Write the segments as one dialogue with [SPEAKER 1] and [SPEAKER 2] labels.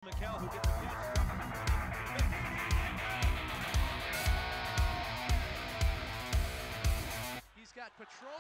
[SPEAKER 1] Who gets the catch. He's got patrol.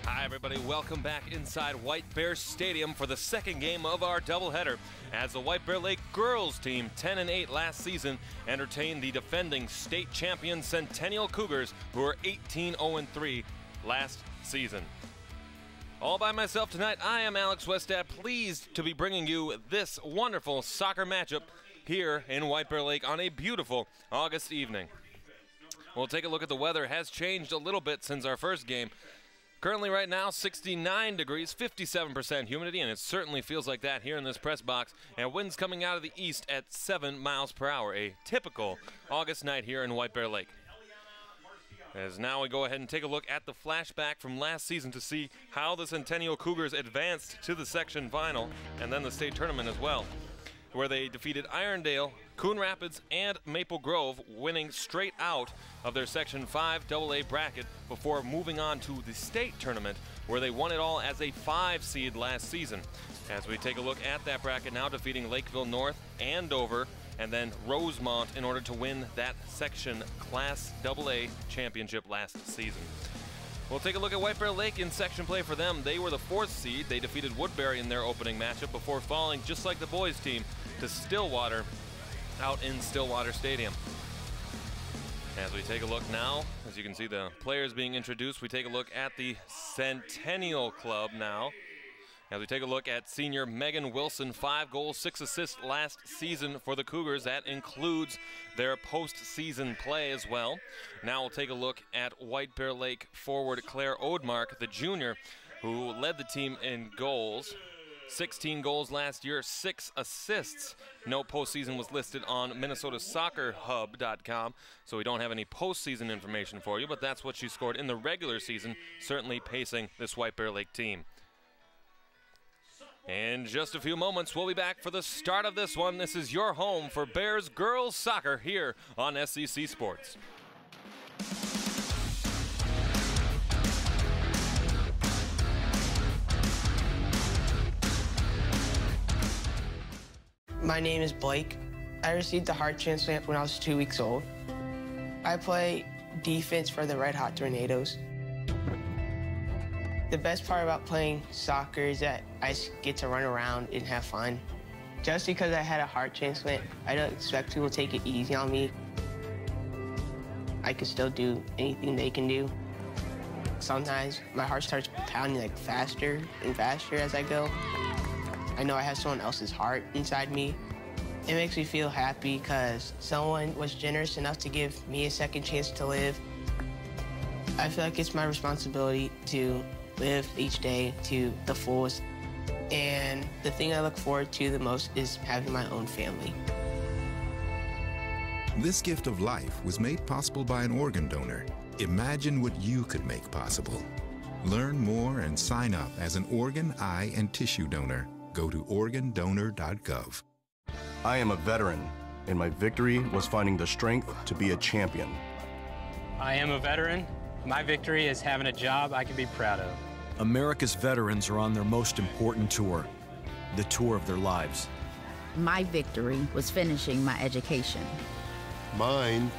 [SPEAKER 2] Hi everybody, welcome back inside White Bear Stadium for the second game of our doubleheader as the White Bear Lake girls team, 10-8 last season, entertained the defending state champion Centennial Cougars, who were 18-0-3 last season. All by myself tonight, I am Alex Westad, pleased to be bringing you this wonderful soccer matchup here in White Bear Lake on a beautiful August evening. We'll take a look at the weather. It has changed a little bit since our first game. Currently right now, 69 degrees, 57% humidity, and it certainly feels like that here in this press box. And winds coming out of the east at 7 miles per hour, a typical August night here in White Bear Lake. As now we go ahead and take a look at the flashback from last season to see how the Centennial Cougars advanced to the section final and then the state tournament as well, where they defeated Irondale, Coon Rapids, and Maple Grove, winning straight out of their Section 5 AA bracket before moving on to the state tournament, where they won it all as a 5 seed last season. As we take a look at that bracket now, defeating Lakeville North, Andover, and then Rosemont in order to win that Section Class AA championship last season. We'll take a look at White Bear Lake in section play for them. They were the 4th seed. They defeated Woodbury in their opening matchup before falling, just like the boys team, to Stillwater out in Stillwater Stadium. As we take a look now, as you can see the players being introduced, we take a look at the Centennial Club now. As we take a look at senior Megan Wilson, 5 goals, 6 assists last season for the Cougars. That includes their postseason play as well. Now we'll take a look at White Bear Lake forward Claire Odemark, the junior, who led the team in goals. 16 goals last year, 6 assists. No postseason was listed on MinnesotaSoccerHub.com, so we don't have any postseason information for you, but that's what she scored in the regular season, certainly pacing this White Bear Lake team. In just a few moments, we'll be back for the start of this one. This is your home for Bears girls soccer here on SEC Sports.
[SPEAKER 3] My name is Blake. I received a heart transplant when I was 2 weeks old. I play defense for the Red Hot Tornadoes. The best part about playing soccer is that I get to run around and have fun. Just because I had a heart transplant, I don't expect people to take it easy on me. I can still do anything they can do. Sometimes my heart starts pounding like faster and faster as I go. I know I have someone else's heart inside me. It makes me feel happy because someone was generous enough to give me a second chance to live. I feel like it's my responsibility to live each day to the fullest. And the thing I look forward to the most is having my own family.
[SPEAKER 4] This gift of life was made possible by an organ donor. Imagine what you could make possible. Learn more and sign up as an organ, eye, and tissue donor. Go to organdonor.gov.
[SPEAKER 5] I am a veteran, and my victory was finding the strength to be a champion.
[SPEAKER 6] I am a veteran. My victory is having a job I can be proud of.
[SPEAKER 7] America's veterans are on their most important tour, the tour of their lives.
[SPEAKER 8] My victory was finishing my education.
[SPEAKER 9] Mine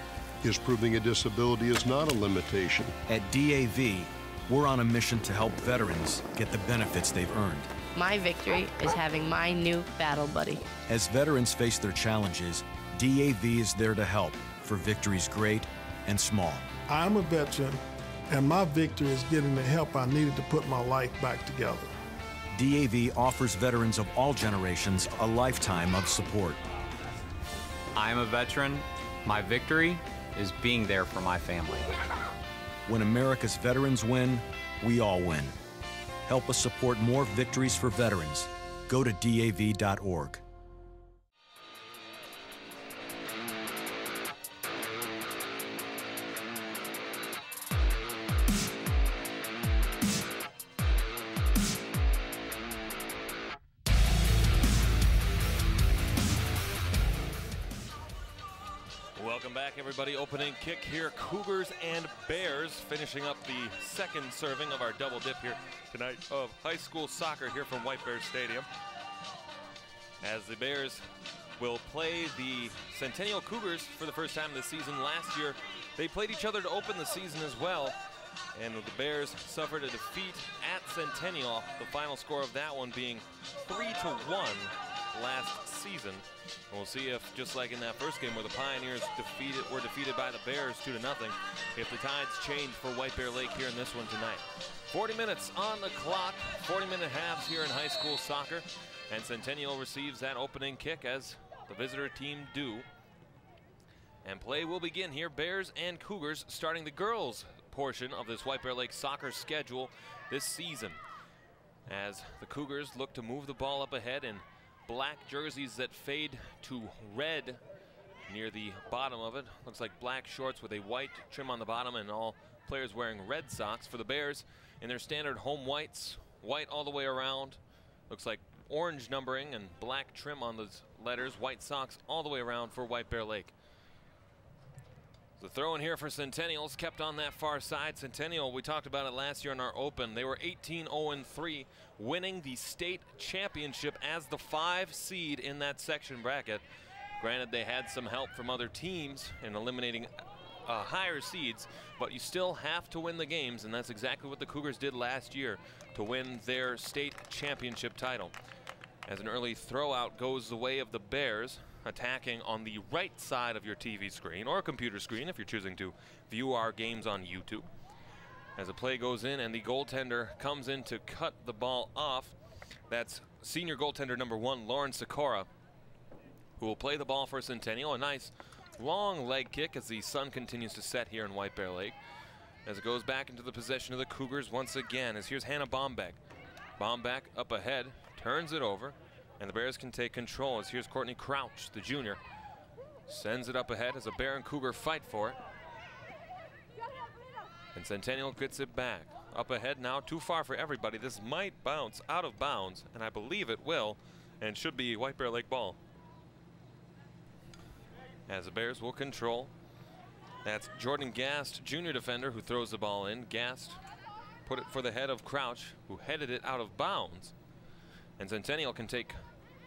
[SPEAKER 9] is proving a disability is not a limitation.
[SPEAKER 7] At DAV, we're on a mission to help veterans get the benefits they've earned.
[SPEAKER 10] My victory is having my new battle buddy.
[SPEAKER 7] As veterans face their challenges, DAV is there to help for victories great and small.
[SPEAKER 11] I'm a veteran, and my victory is getting the help I needed to put my life back together.
[SPEAKER 7] DAV offers veterans of all generations a lifetime of support.
[SPEAKER 12] I'm a veteran. My victory is being there for my family.
[SPEAKER 7] When America's veterans win, we all win. Help us support more victories for veterans. Go to DAV.org.
[SPEAKER 2] Welcome back, everybody. Opening kick here, Cougars and Bears, finishing up the second serving of our double dip here tonight of high school soccer here from White Bear Stadium. As the Bears will play the Centennial Cougars for the first time this season. Last year, they played each other to open the season as well. And the Bears suffered a defeat at Centennial, the final score of that one being 3-1 last season. And we'll see if, just like in that first game where the Pioneers were defeated by the Bears 2-0, if the tides change for White Bear Lake here in this one tonight. 40 minutes on the clock, 40-minute halves here in high school soccer. And Centennial receives that opening kick, as the visitor team do. And play will begin here. Bears and Cougars starting the girls' portion of this White Bear Lake soccer schedule this season, as the Cougars look to move the ball up ahead in black jerseys that fade to red near the bottom of it. Looks like black shorts with a white trim on the bottom, and all players wearing red socks. For the Bears, in their standard home whites, white all the way around. Looks like orange numbering and black trim on those letters, white socks all the way around for White Bear Lake. The throw in here for Centennials kept on that far side. Centennial, we talked about it last year in our open. They were 18-0-3, winning the state championship as the 5 seed in that section bracket. Granted, they had some help from other teams in eliminating higher seeds, but you still have to win the games, and that's exactly what the Cougars did last year to win their state championship title. As an early throw out goes the way of the Bears, attacking on the right side of your TV screen or computer screen if you're choosing to view our games on YouTube. As the play goes in and the goaltender comes in to cut the ball off, that's senior goaltender number 1, Lauren Sikora, who will play the ball for Centennial. A nice long leg kick as the sun continues to set here in White Bear Lake. As it goes back into the possession of the Cougars once again, as here's Hannah Bombeck. Bombeck up ahead, turns it over, and the Bears can take control as here's Courtney Crouch, the junior. Sends it up ahead as a Bear and Cougar fight for it. And Centennial gets it back. Up ahead now, too far for everybody. This might bounce out of bounds, and I believe it will, and should be White Bear Lake ball. As the Bears will control. That's Jordan Gast, junior defender, who throws the ball in. Gast put it for the head of Crouch, who headed it out of bounds. And Centennial can take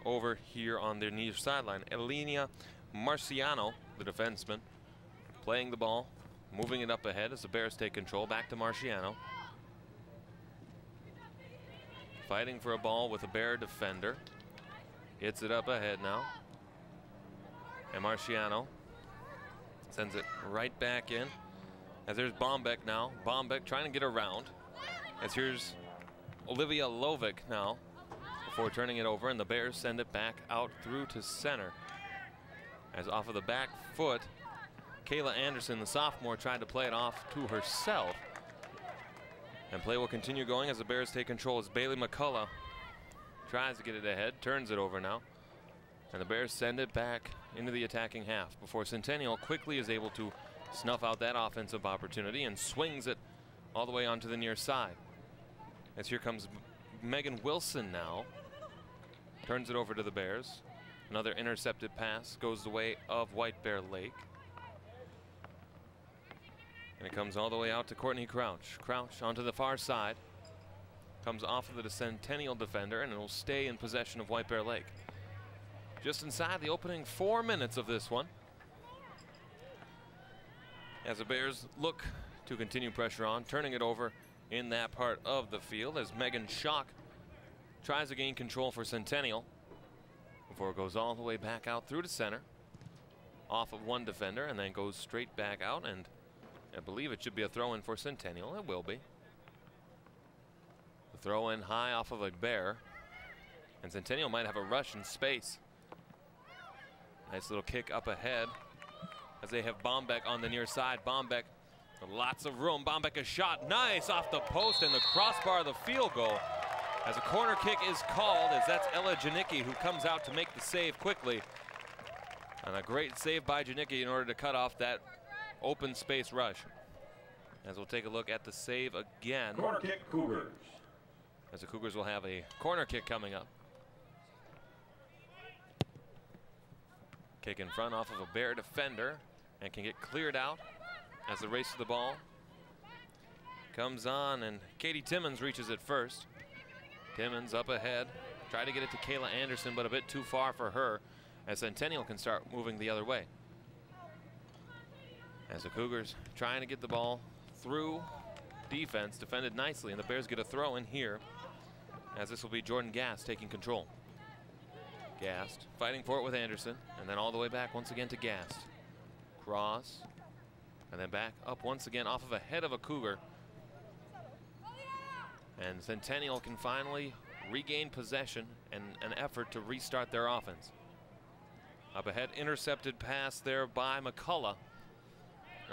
[SPEAKER 2] over here on their near sideline. Elenia Marciano, the defenseman, playing the ball, moving it up ahead as the Bears take control. Back to Marciano. Fighting for a ball with a Bear defender. Gets it up ahead now. And Marciano sends it right back in. As there's Bombeck now. Bombeck trying to get around. As here's Olivia Lovick now, before turning it over, and the Bears send it back out through to center. As off of the back foot, Kayla Anderson, the sophomore, tried to play it off to herself. And play will continue going as the Bears take control as Bailey McCullough tries to get it ahead, turns it over now. And the Bears send it back into the attacking half before Centennial quickly is able to snuff out that offensive opportunity and swings it all the way onto the near side. As here comes Megan Wilson now. Turns it over to the Bears. Another intercepted pass goes the way of White Bear Lake. And it comes all the way out to Courtney Crouch. Crouch onto the far side. Comes off of the Centennial defender, and it will stay in possession of White Bear Lake. Just inside the opening 4 minutes of this one. As the Bears look to continue pressure on, turning it over in that part of the field as Megan Schock tries to gain control for Centennial before it goes all the way back out through to center, off of one defender, and then goes straight back out, and I believe it should be a throw-in for Centennial. It will be. The throw-in high off of a Bear, and Centennial might have a rush in space. Nice little kick up ahead as they have Bombeck on the near side. Bombeck, lots of room. Bombeck a shot, nice off the post and the crossbar of the field goal. As a corner kick is called, as that's Ella Janicki who comes out to make the save quickly. And a great save by Janicki in order to cut off that open space rush. As we'll take a look at the save again.
[SPEAKER 13] Corner kick, Cougars.
[SPEAKER 2] As the Cougars will have a corner kick coming up. Kick in front off of a Bear defender. and can get cleared out as the race to the ball comes on, and Katie Timmons reaches it first. Timmons up ahead, tried to get it to Kayla Anderson, but a bit too far for her, as Centennial can start moving the other way. As the Cougars trying to get the ball through defense, defended nicely, and the Bears get a throw in here, as this will be Jordan Gast taking control. Gast fighting for it with Anderson, and then all the way back once again to Gast. Cross, and then back up once again off of a head of a Cougar. And Centennial can finally regain possession and an effort to restart their offense. Up ahead, intercepted pass there by McCullough.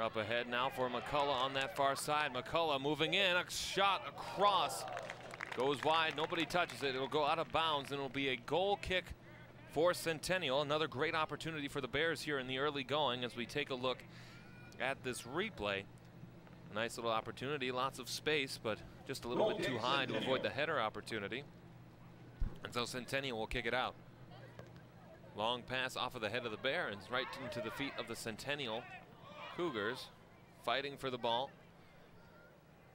[SPEAKER 2] Up ahead now for McCullough on that far side. McCullough moving in, a shot across. Goes wide, nobody touches it. It'll go out of bounds, and it'll be a goal kick for Centennial. Another great opportunity for the Bears here in the early going as we take a look at this replay. Nice little opportunity, lots of space, but just a little bit too high to avoid the header opportunity. And so Centennial will kick it out. Long pass off of the head of the Barons, right into the feet of the Centennial Cougars, fighting for the ball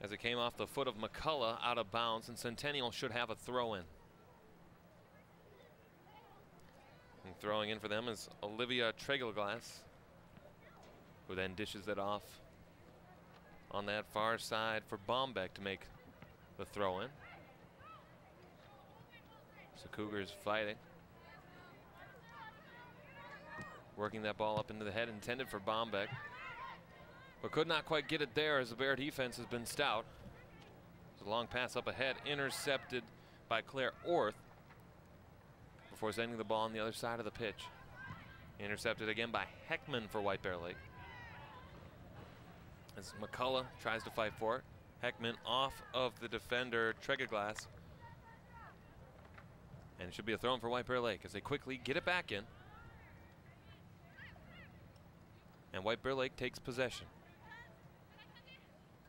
[SPEAKER 2] as it came off the foot of McCullough out of bounds, and Centennial should have a throw in. And throwing in for them is Olivia Tregelglass, who then dishes it off on that far side for Bombeck to make the throw in. So Cougars fighting. Working that ball up into the head, intended for Bombeck, but could not quite get it there as the Bear defense has been stout. It's a long pass up ahead, intercepted by Claire Orth before sending the ball on the other side of the pitch. Intercepted again by Heckman for White Bear Lake. As McCullough tries to fight for it. Heckman off of the defender, Tregelglass. And it should be a throw in for White Bear Lake as they quickly get it back in. And White Bear Lake takes possession.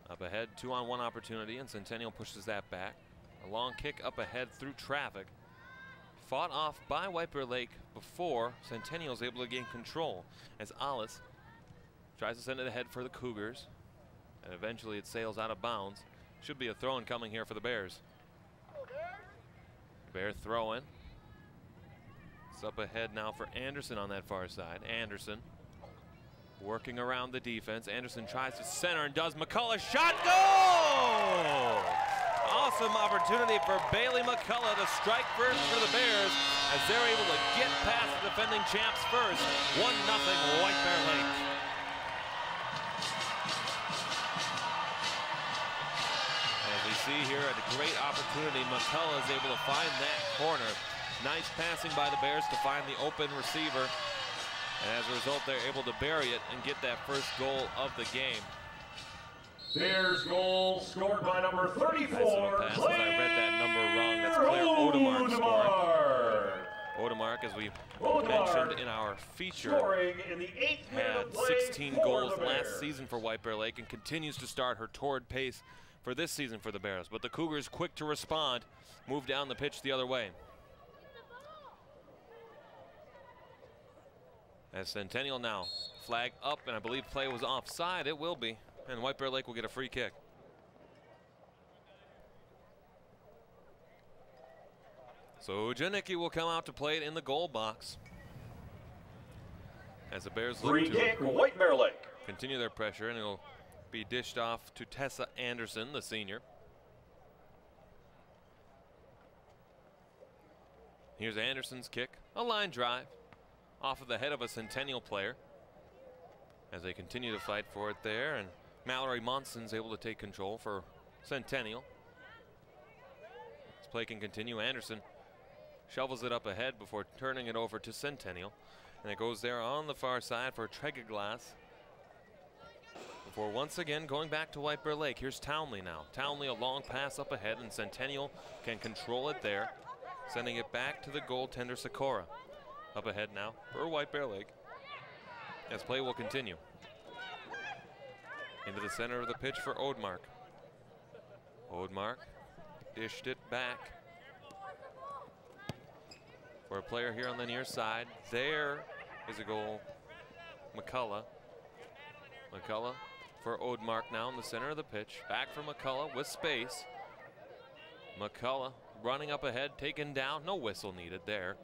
[SPEAKER 2] Up ahead, 2-on-1 opportunity, and Centennial pushes that back. A long kick up ahead through traffic. Fought off by White Bear Lake before Centennial is able to gain control as Alice tries to send it ahead for the Cougars. And eventually it sails out of bounds. Should be a throw-in coming here for the Bears. Bear throw-in. It's up ahead now for Anderson on that far side. Anderson working around the defense. Anderson tries to center and does. McCullough shot, goal! Awesome opportunity for Bailey McCullough to strike first for the Bears as they're able to get past the defending champs first. 1-0 White Bear Lake. As we see here, a great opportunity. McCullough is able to find that corner. Nice passing by the Bears to find the open receiver. And as a result, they're able to bury it and get that first goal of the game.
[SPEAKER 13] Bears goal scored by number 34.
[SPEAKER 2] Nice pass, as I read that number wrong. That's Claire Odemark scoring. Odemark, as we mentioned in our feature, had 16 goals last season for White Bear Lake and continues to start her torrid pace for this season for the Bears. But the Cougars, quick to respond, move down the pitch the other way. As Centennial now flag up, and I believe play was offside. It will be, and White Bear Lake will get a free kick. So Janicki will come out to play it in the goal box as the Bears look to
[SPEAKER 13] White Bear Lake.
[SPEAKER 2] Continue their pressure, and it'll be dished off to Tessa Anderson, the senior. Here's Anderson's kick, a line drive off of the head of a Centennial player as they continue to fight for it there, and Mallory Monson's able to take control for Centennial. This play can continue. Anderson shovels it up ahead before turning it over to Centennial, and it goes there on the far side for Tregelglass before once again going back to White Bear Lake. Here's Townley now. Townley, a long pass up ahead, and Centennial can control it there, sending it back to the goaltender Sikora. Up ahead now for White Bear Lake as play will continue. Into the center of the pitch for Odemark. Odemark dished it back for a player here on the near side. There is a goal. McCullough McCullough for Odemark now in the center of the pitch. Back for McCullough with space. McCullough running up ahead, taken down. No whistle needed there.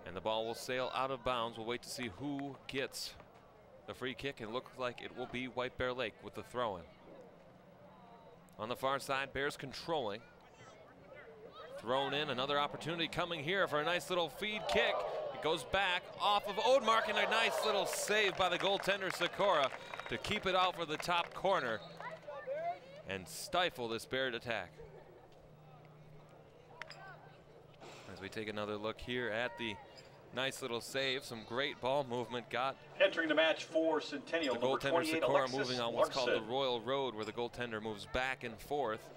[SPEAKER 2] And the ball will sail out of bounds. We'll wait to see who gets the free kick. It looks like it will be White Bear Lake with the throw-in. On the far side, Bears controlling. Thrown in, another opportunity coming here for a nice little feed kick. It goes back off of Odemark, and a nice little save by the goaltender Sikora to keep it out for the top corner and stifle this Bear attack. As we take another look here at the nice little save, some great ball movement got.
[SPEAKER 13] Entering the match for Centennial,
[SPEAKER 2] the
[SPEAKER 13] number
[SPEAKER 2] goaltender
[SPEAKER 13] 28,
[SPEAKER 2] Sikora
[SPEAKER 13] Alexis
[SPEAKER 2] moving on what's called the
[SPEAKER 13] Larson.
[SPEAKER 2] Royal Road, where the goaltender moves back and forth.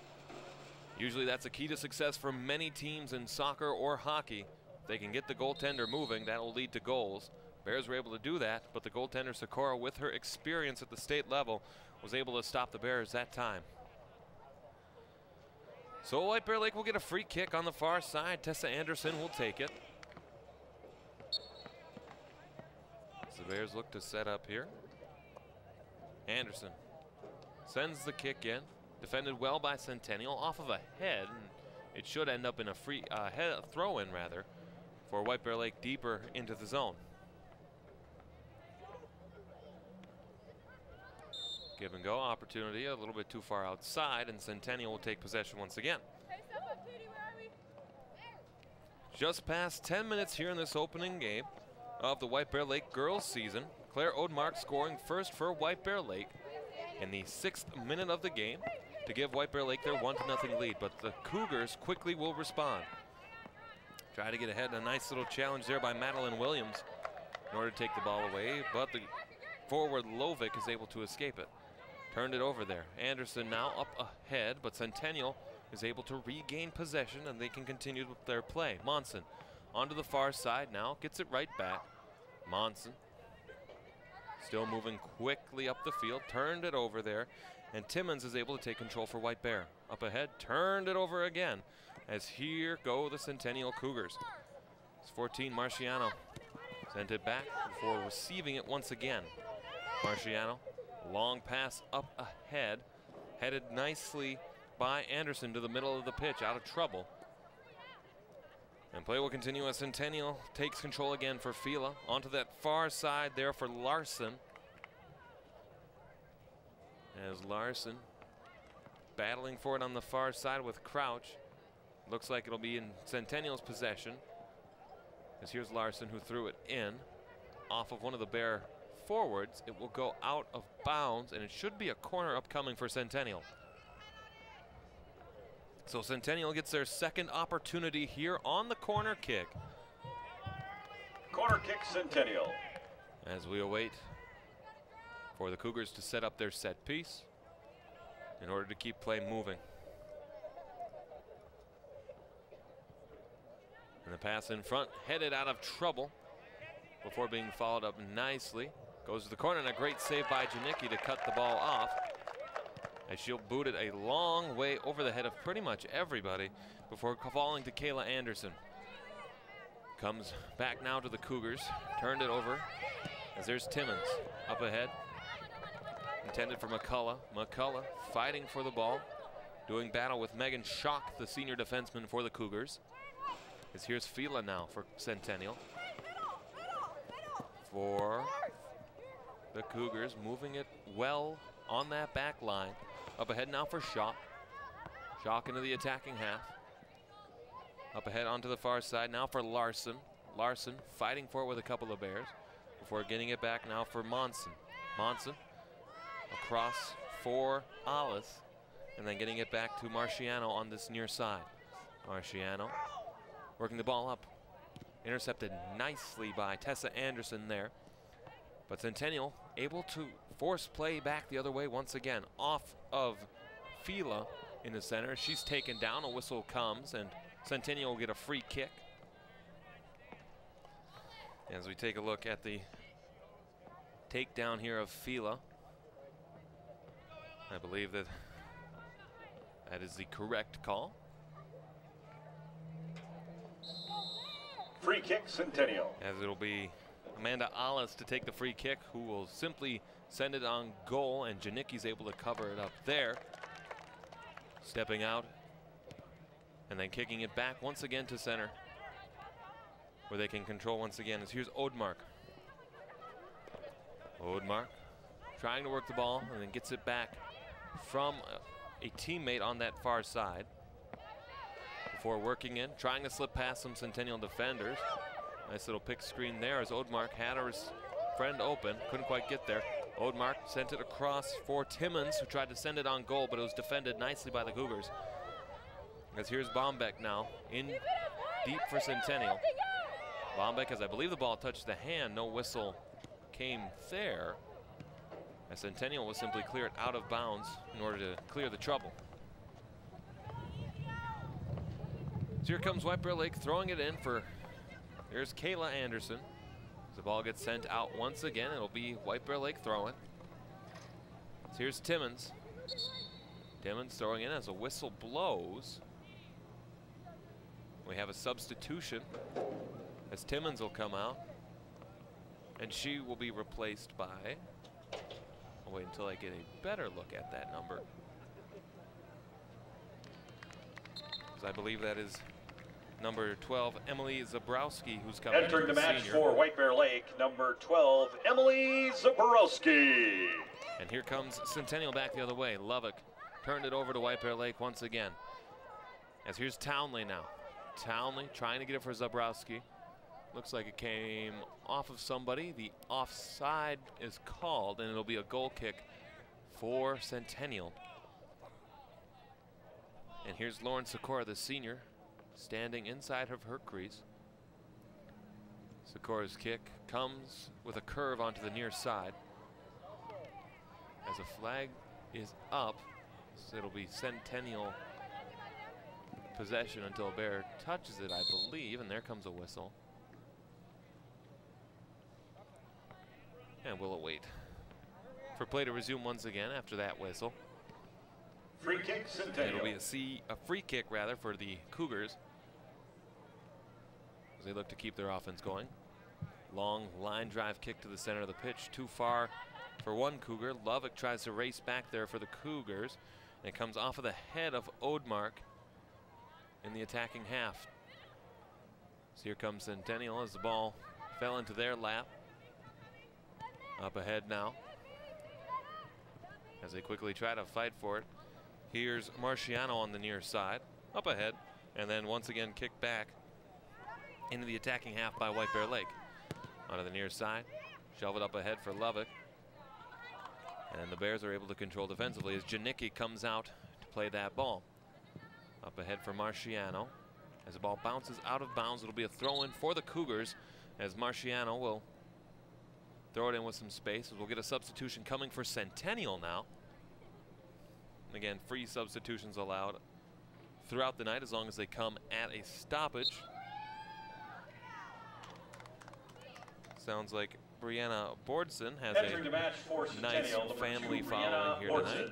[SPEAKER 2] Usually that's a key to success for many teams in soccer or hockey. If they can get the goaltender moving, that will lead to goals. Bears were able to do that, but the goaltender Sikora, with her experience at the state level, was able to stop the Bears that time. So White Bear Lake will get a free kick on the far side. Tessa Anderson will take it. As the Bears look to set up here. Anderson sends the kick in. Defended well by Centennial off of a head, and it should end up in a free throw-in rather for White Bear Lake deeper into the zone. Give and go opportunity a little bit too far outside, and Centennial will take possession once again. Just past 10 minutes here in this opening game of the White Bear Lake girls season. Claire Odemark scoring first for White Bear Lake in the 6th minute of the game to give White Bear Lake their 1-0 lead, but the Cougars quickly will respond. Try to get ahead, a nice little challenge there by Madeline Williams in order to take the ball away, but the forward Lovick is able to escape it. Turned it over there. Anderson now up ahead, but Centennial is able to regain possession and they can continue with their play. Monson onto the far side now, gets it right back. Monson still moving quickly up the field, turned it over there, and Timmons is able to take control for White Bear. Up ahead, turned it over again, as here go the Centennial Cougars. It's 14, Marciano sent it back before receiving it once again. Marciano, long pass up ahead, headed nicely by Anderson to the middle of the pitch, out of trouble. And play will continue as Centennial takes control again for Fila. Onto that far side there for Larson. As Larson battling for it on the far side with Crouch. Looks like it'll be in Centennial's possession. As here's Larson, who threw it in off of one of the Bear forwards. It will go out of bounds, and it should be a corner upcoming for Centennial. So Centennial gets their second opportunity here on the corner kick.
[SPEAKER 13] Corner kick, Centennial.
[SPEAKER 2] As we await for the Cougars to set up their set piece in order to keep play moving. And the pass in front, headed out of trouble before being followed up nicely. Goes to the corner, and a great save by Janicki to cut the ball off, as she'll boot it a long way over the head of pretty much everybody before falling to Kayla Anderson. Comes back now to the Cougars, turned it over, as there's Timmons up ahead. Intended for McCullough. McCullough fighting for the ball, doing battle with Megan Schock, the senior defenseman for the Cougars. As here's Fila now for Centennial. For the Cougars, moving it well on that back line. Up ahead now for Schock. Schock into the attacking half. Up ahead onto the far side now for Larson. Larson fighting for it with a couple of Bears before getting it back now for Monson. Monson across for Alice, and then getting it back to Marciano on this near side. Marciano working the ball up. Intercepted nicely by Tessa Anderson there. But Centennial able to force play back the other way once again. Off of Fila in the center. She's taken down. A whistle comes, and Centennial will get a free kick. As we take a look at the takedown here of Fila, I believe that is the correct call.
[SPEAKER 13] Free kick, Centennial.
[SPEAKER 2] As it'll be Amanda Alice to take the free kick, who will simply send it on goal, and Janicki's able to cover it up there. Stepping out and then kicking it back once again to center, where they can control once again. As here's Odmark. Odmark trying to work the ball and then gets it back from a teammate on that far side. Before working in, trying to slip past some Centennial defenders. Nice little pick screen there as Odmark had his friend open, couldn't quite get there. Odmark sent it across for Timmons, who tried to send it on goal, but it was defended nicely by the Cougars. As here's Bombeck now, in deep for Centennial. Bombeck, as I believe the ball touched the hand, no whistle came there, as Centennial will simply clear it out of bounds in order to clear the trouble. So here comes White Bear Lake throwing it in for, there's Kayla Anderson. As the ball gets sent out once again, it'll be White Bear Lake throwing. So here's Timmons. Timmons throwing in as a whistle blows. We have a substitution as Timmons will come out, and she will be replaced by, I'll wait until I get a better look at that number, because I believe that is number 12, Emily Zabrowski, who's coming.
[SPEAKER 13] Entering the match
[SPEAKER 2] senior.
[SPEAKER 13] for White Bear Lake, number 12, Emily Zabrowski.
[SPEAKER 2] And here comes Centennial back the other way. Lovick turned it over to White Bear Lake once again. As here's Townley now. Townley trying to get it for Zabrowski. Looks like it came off of somebody. The offside is called, and it'll be a goal kick for Centennial. And here's Lauren Sikora, the senior, standing inside of her crease. Sikora's kick comes with a curve onto the near side. As a flag is up, so it'll be Centennial possession until Bear touches it, I believe, and there comes a whistle. And we'll await for play to resume once again after that whistle.
[SPEAKER 13] Free kick, Centennial.
[SPEAKER 2] It'll be a free kick rather for the Cougars as they look to keep their offense going. Long line drive kick to the center of the pitch, too far for one Cougar. Lovick tries to race back there for the Cougars, and it comes off of the head of Odmark in the attacking half. So here comes Centennial as the ball fell into their lap. Up ahead now as they quickly try to fight for it. Here's Marciano on the near side, up ahead, and then once again kicked back into the attacking half by White Bear Lake. Onto the near side, shove it up ahead for Lovick. And the Bears are able to control defensively as Janicki comes out to play that ball. Up ahead for Marciano. As the ball bounces out of bounds, it'll be a throw-in for the Cougars as Marciano will throw it in with some space. We'll get a substitution coming for Centennial now. And again, free substitutions allowed throughout the night as long as they come at a stoppage. Sounds like Brianna Bordson has a nice family following here tonight.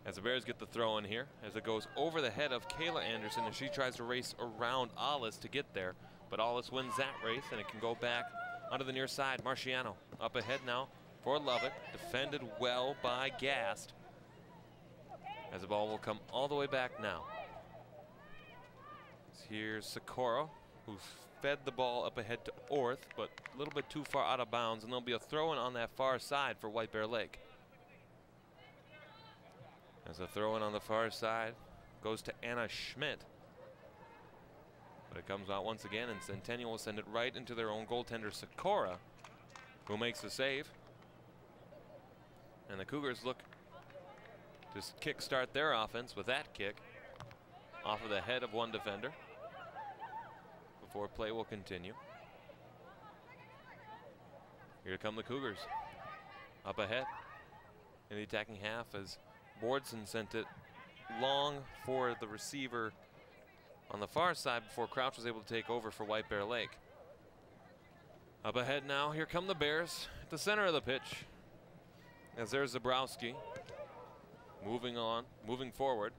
[SPEAKER 2] As the Bears get the throw in here, as it goes over the head of Kayla Anderson, and she tries to race around Alice to get there. But Alice wins that race, and it can go back onto the near side. Marciano up ahead now for Lovick, defended well by Gast. As the ball will come all the way back now. Here's Sikora, who fed the ball up ahead to Orth, but a little bit too far out of bounds, and there'll be a throw-in on that far side for White Bear Lake. As a throw-in on the far side goes to Anna Schmidt. But it comes out once again, and Centennial will send it right into their own goaltender, Sikora, who makes the save. And the Cougars look to kick-start their offense with that kick off of the head of one defender before play will continue. Here come the Cougars up ahead in the attacking half as Bordson sent it long for the receiver on the far side before Crouch was able to take over for White Bear Lake. Up ahead now, here come the Bears at the center of the pitch. As there's Zabrowski moving on, moving forward.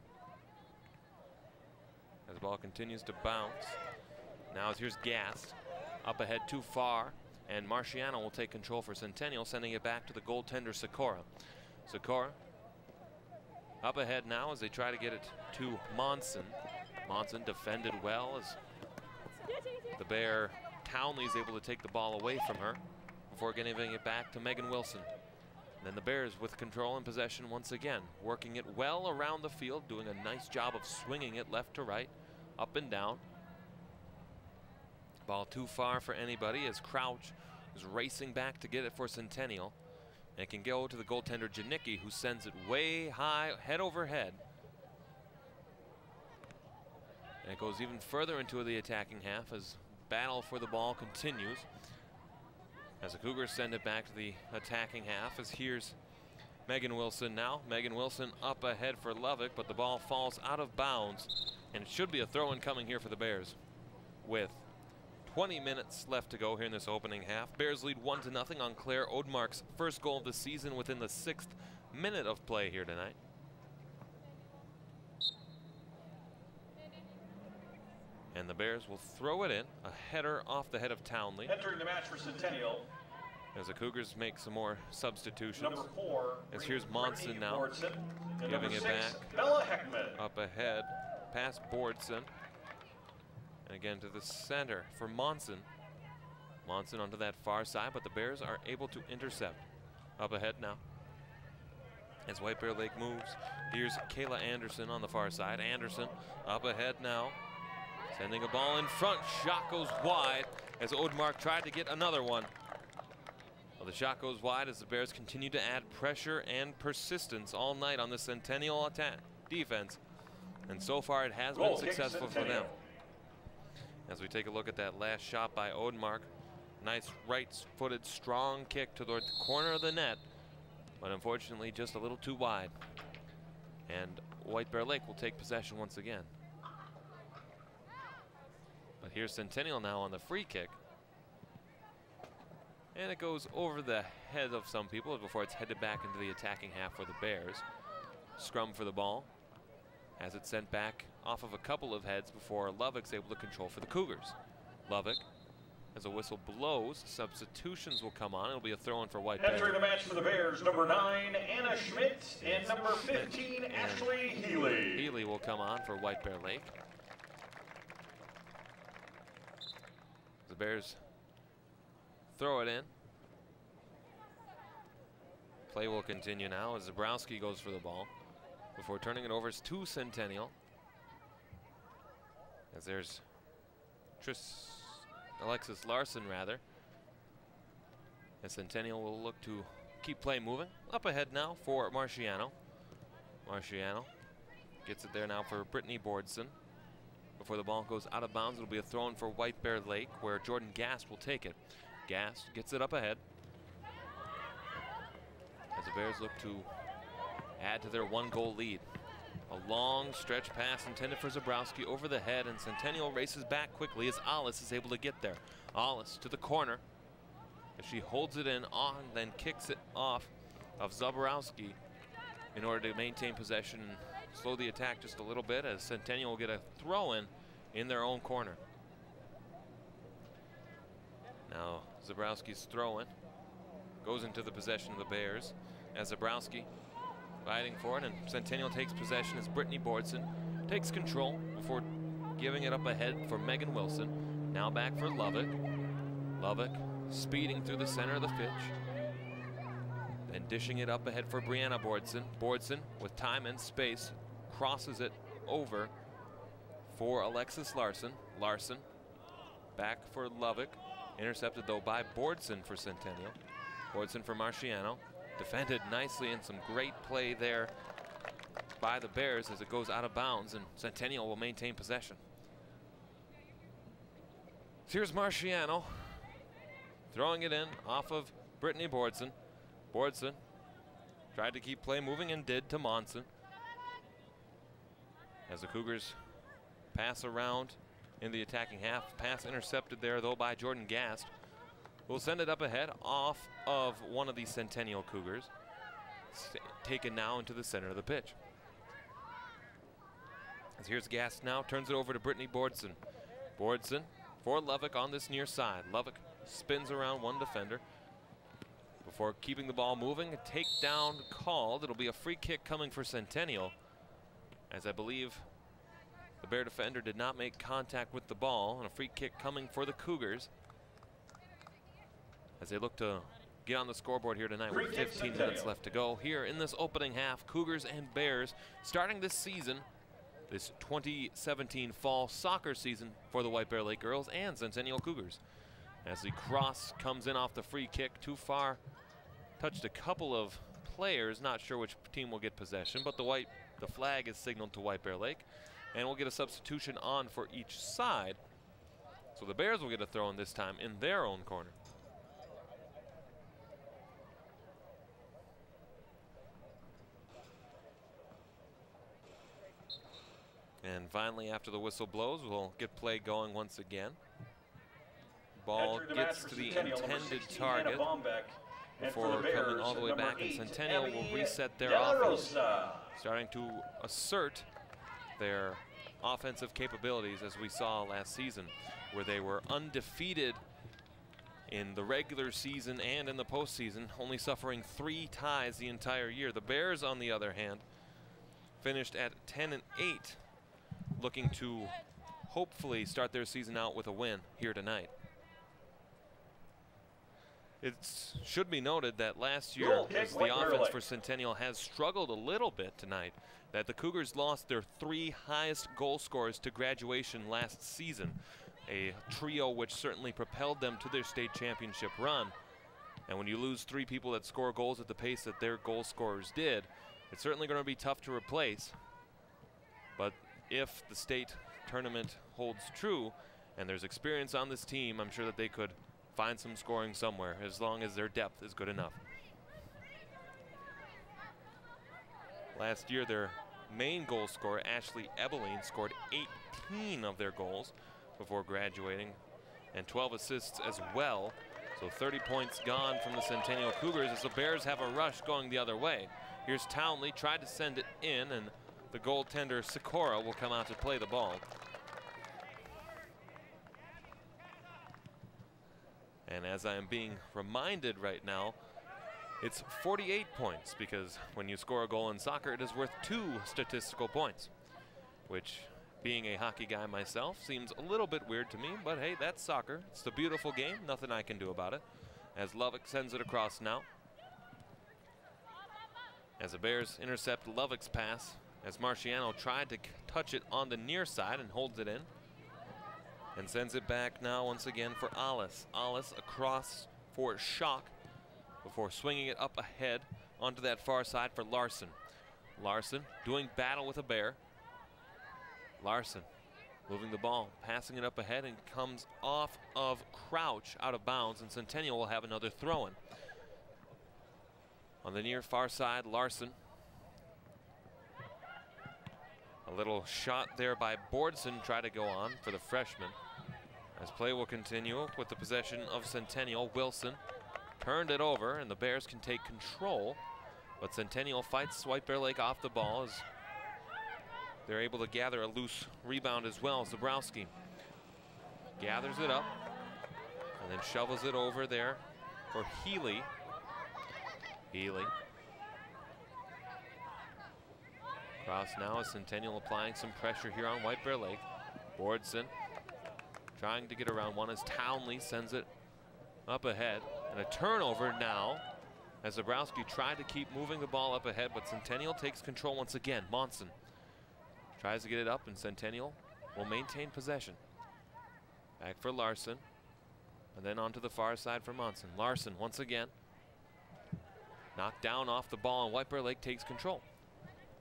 [SPEAKER 2] As the ball continues to bounce. Now here's Gast Up ahead too far, and Marciano will take control for Centennial, sending it back to the goaltender Sikora. Sikora up ahead now as they try to get it to Monson. Monson defended well as the Bear Townley is able to take the ball away from her before giving it back to Megan Wilson. And then the Bears with control and possession once again, working it well around the field, doing a nice job of swinging it left to right, up and down. Ball too far for anybody as Crouch is racing back to get it for Centennial. And it can go to the goaltender Janicki, who sends it way high, head over head. And it goes even further into the attacking half as battle for the ball continues. As the Cougars send it back to the attacking half, as here's Megan Wilson now. Megan Wilson up ahead for Lovick, but the ball falls out of bounds. And it should be a throw-in coming here for the Bears with 20 minutes left to go here in this opening half. Bears lead 1-0 on Claire Odmark's first goal of the season within the 6th minute of play here tonight. And the Bears will throw it in, a header off the head of Townley.
[SPEAKER 13] Entering the match for Centennial,
[SPEAKER 2] as the Cougars make some more substitutions.
[SPEAKER 13] number 4,
[SPEAKER 2] as here's Monson now,
[SPEAKER 13] Bordson, and
[SPEAKER 2] giving
[SPEAKER 13] number
[SPEAKER 2] it
[SPEAKER 13] 6,
[SPEAKER 2] back.
[SPEAKER 13] Bella Heckman.
[SPEAKER 2] Up ahead, past Bordson. And again to the center for Monson. Monson onto that far side, but the Bears are able to intercept. Up ahead now. As White Bear Lake moves, here's Kayla Anderson on the far side. Anderson up ahead now, sending a ball in front. Shot goes wide as Odmark tried to get another one. Well, the shot goes wide as the Bears continue to add pressure and persistence all night on the Centennial attack defense. And so far it has been successful for them. As we take a look at that last shot by Odmark, nice right-footed strong kick to the corner of the net, but unfortunately just a little too wide. And White Bear Lake will take possession once again. But here's Centennial now on the free kick. And it goes over the head of some people before it's headed back into the attacking half for the Bears. Scrum for the ball as it's sent back off of a couple of heads before Lovick's able to control for the Cougars. Lovick, as a whistle blows, substitutions will come on. It'll be a throw-in for White Bear.
[SPEAKER 13] Entering the match for the Bears, number 9, Anna Schmidt, and number 15, Ashley Healy.
[SPEAKER 2] Healy will come on for White Bear Lake. The Bears throw it in. Play will continue now as Zabrowski goes for the ball before turning it over to Centennial. As there's Alexis Larson rather. And Centennial will look to keep play moving. Up ahead now for Marciano. Marciano gets it there now for Brittany Bordson. Before the ball goes out of bounds, it'll be a throw-in for White Bear Lake, where Jordan Gast will take it. Gast gets it up ahead. As the Bears look to add to their 1-goal lead. A long stretch pass intended for Zabrowski over the head, and Centennial races back quickly as Alice is able to get there. Alice to the corner as she holds it in on, then kicks it off of Zabrowski in order to maintain possession and slow the attack just a little bit, as Centennial will get a throw-in their own corner. Now Zabrowski's throw-in goes into the possession of the Bears as Zabrowski fighting for it, and Centennial takes possession as Brittany Bordson takes control before giving it up ahead for Megan Wilson. Now back for Lovick. Lovick speeding through the center of the pitch. Then dishing it up ahead for Brianna Bordson. Bordson with time and space crosses it over for Alexis Larson. Larson back for Lovick. Intercepted though by Bordson for Centennial. Bordson for Marciano. Defended nicely, and some great play there by the Bears as it goes out of bounds, and Centennial will maintain possession. Here's Marciano throwing it in off of Brittany Bordson. Bordson tried to keep play moving and did to Monson. As the Cougars pass around in the attacking half. Pass intercepted there though by Jordan Gast. We'll send it up ahead off of one of these Centennial Cougars. Taken now into the center of the pitch. As here's Gast now, turns it over to Brittany Bordson. Bordson for Lovick on this near side. Lovick spins around one defender before keeping the ball moving. A takedown called. It'll be a free kick coming for Centennial, as I believe the Bear defender did not make contact with the ball, and a free kick coming for the Cougars as they look to get on the scoreboard here tonight with 15 minutes left to go here in this opening half. Cougars and Bears starting this season, this 2017 fall soccer season for the White Bear Lake girls and Centennial Cougars. As the cross comes in off the free kick, too far, touched a couple of players, not sure which team will get possession, but the flag is signaled to White Bear Lake, and we'll get a substitution on for each side. So the Bears will get a throw in this time in their own corner. And finally, after the whistle blows, we'll get play going once again. Ball gets to the intended target before coming all the way back, and Centennial will reset their offense, starting to assert their offensive capabilities as we saw last season, where they were undefeated in the regular season and in the postseason, only suffering 3 ties the entire year. The Bears, on the other hand, finished at 10-8, looking to hopefully start their season out with a win here tonight. It should be noted that last year, as the offense for Centennial has struggled a little bit tonight, that the Cougars lost their 3 highest goal scorers to graduation last season, a trio which certainly propelled them to their state championship run. And when you lose 3 people that score goals at the pace that their goal scorers did, it's certainly going to be tough to replace. But if the state tournament holds true and there's experience on this team, I'm sure that they could find some scoring somewhere as long as their depth is good enough. Last year, their main goal scorer, Ashley Ebeline, scored 18 of their goals before graduating, and 12 assists as well. So 30 points gone from the Centennial Cougars as the Bears have a rush going the other way. Here's Townley, tried to send it in, and the goaltender Sikora will come out to play the ball. And as I am being reminded right now, it's 48 points, because when you score a goal in soccer, it is worth 2 statistical points, which, being a hockey guy myself, seems a little bit weird to me, but hey, that's soccer. It's a beautiful game, nothing I can do about it. As Lovick sends it across now. As the Bears intercept Lovick's pass, as Marciano tried to touch it on the near side and holds it in. And sends it back now once again for Alice. Alice across for Schock before swinging it up ahead onto that far side for Larson. Larson doing battle with a Bear. Larson moving the ball, passing it up ahead, and comes off of Crouch out of bounds, and Centennial will have another throw-in. On the near far side, Larson. A little shot there by Bordson, try to go on for the freshman. As play will continue with the possession of Centennial, Wilson turned it over, and the Bears can take control, but Centennial fights White Bear Lake off the ball as they're able to gather a loose rebound as well. Zabrowski gathers it up and then shovels it over there for Healy. Healy. Cross now as Centennial applying some pressure here on White Bear Lake. Bordson trying to get around one as Townley sends it up ahead. And a turnover now as Zabrowski tried to keep moving the ball up ahead, but Centennial takes control once again. Monson tries to get it up, and Centennial will maintain possession. Back for Larson, and then onto the far side for Monson. Larson once again knocked down off the ball, and White Bear Lake takes control.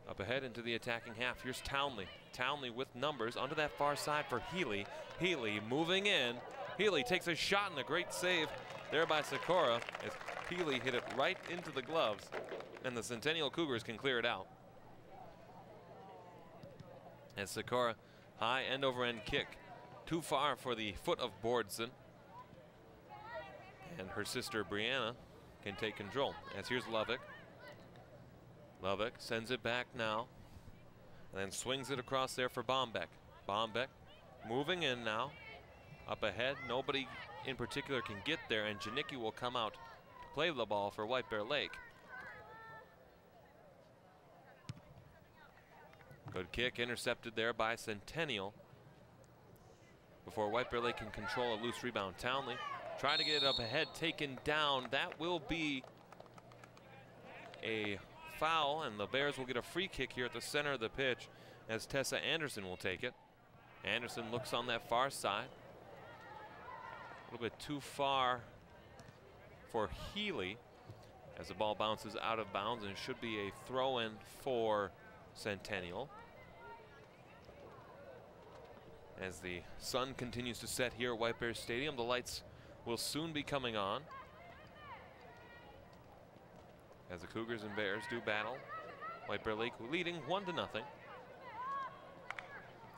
[SPEAKER 2] Up ahead into the attacking half. Here's Townley. Townley with numbers onto that far side for Healy. Healy moving in. Healy takes a shot, and a great save there by Sikora as Healy hit it right into the gloves, and the Centennial Cougars can clear it out. As Sikora, high end over end kick, too far for the foot of Bordson. And her sister Brianna can take control. As here's Lovick. Lovick sends it back now, and then swings it across there for Bombeck. Bombeck moving in now, Up ahead, nobody in particular can get there, and Janicki will come out to play the ball for White Bear Lake. Good kick, intercepted there by Centennial. Before White Bear Lake can control a loose rebound. Townley trying to get it up ahead, taken down. That will be a foul, and the Bears will get a free kick here at the center of the pitch as Tessa Anderson will take it. Anderson looks on that far side. A little bit too far for Healy as the ball bounces out of bounds, and it should be a throw-in for Centennial. As the sun continues to set here at White Bear Stadium, the lights will soon be coming on as the Cougars and Bears do battle. White Bear Lake leading 1-0.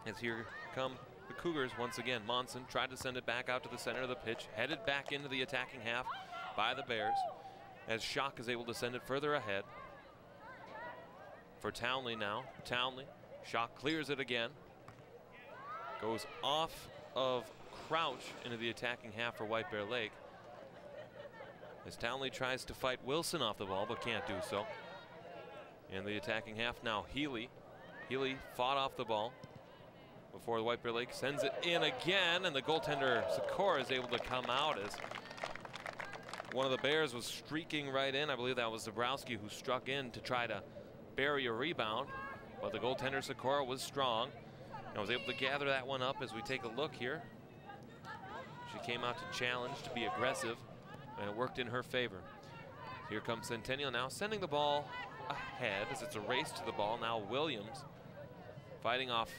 [SPEAKER 2] As here come the Cougars once again. Monson tried to send it back out to the center of the pitch, headed back into the attacking half by the Bears, as Schock is able to send it further ahead. For Townley now. Townley, Schock clears it again. Goes off of Crouch into the attacking half for White Bear Lake. As Townley tries to fight Wilson off the ball, but can't do so. In the attacking half now, Healy. Healy fought off the ball before the White Bear Lake sends it in again, and the goaltender Sikora is able to come out as one of the Bears was streaking right in. I believe that was Zabrowski who struck in to try to bury a rebound, but the goaltender Sikora was strong and was able to gather that one up. As we take a look here, she came out to challenge, to be aggressive, and it worked in her favor. Here comes Centennial now, sending the ball ahead as it's a race to the ball. Now Williams fighting off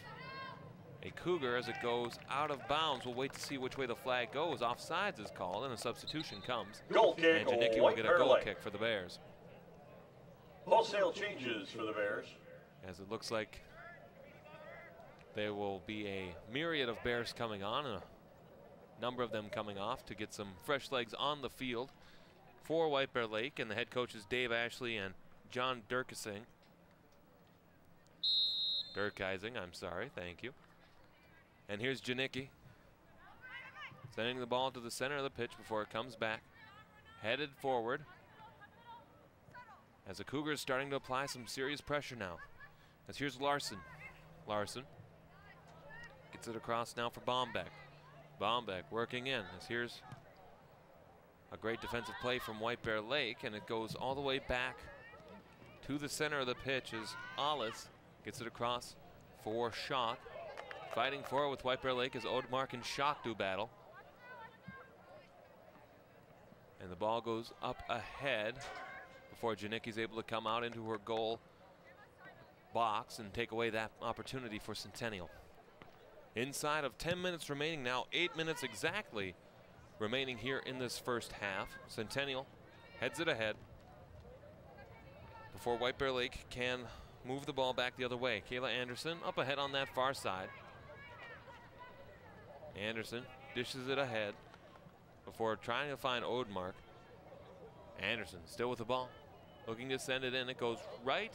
[SPEAKER 2] a Cougar as it goes out of bounds. We'll wait to see which way the flag goes. Offsides is called, and a substitution comes.
[SPEAKER 13] Goal kick,
[SPEAKER 2] and Janicki will get a goal kick for the Bears.
[SPEAKER 13] Wholesale changes for the Bears.
[SPEAKER 2] As it looks like there will be a myriad of Bears coming on, and a number of them coming off to get some fresh legs on the field for White Bear Lake. And the head coaches Dave Ashley and John Durkising. Durkising, I'm sorry, thank you. And here's Janicki sending the ball to the center of the pitch before it comes back. Headed forward as the Cougars starting to apply some serious pressure now. As here's Larson. Larson gets it across now for Bombeck. Bombeck working in as here's a great defensive play from White Bear Lake, and it goes all the way back to the center of the pitch as Ollis gets it across for Schock. Fighting for it with White Bear Lake as Odemark and Schock do battle. And the ball goes up ahead before Janicki's able to come out into her goal box and take away that opportunity for Centennial. Inside of 10 minutes remaining now, 8 minutes exactly remaining here in this first half. Centennial heads it ahead before White Bear Lake can move the ball back the other way. Kayla Anderson up ahead on that far side. Anderson dishes it ahead before trying to find Odemark. Anderson still with the ball, looking to send it in. It goes right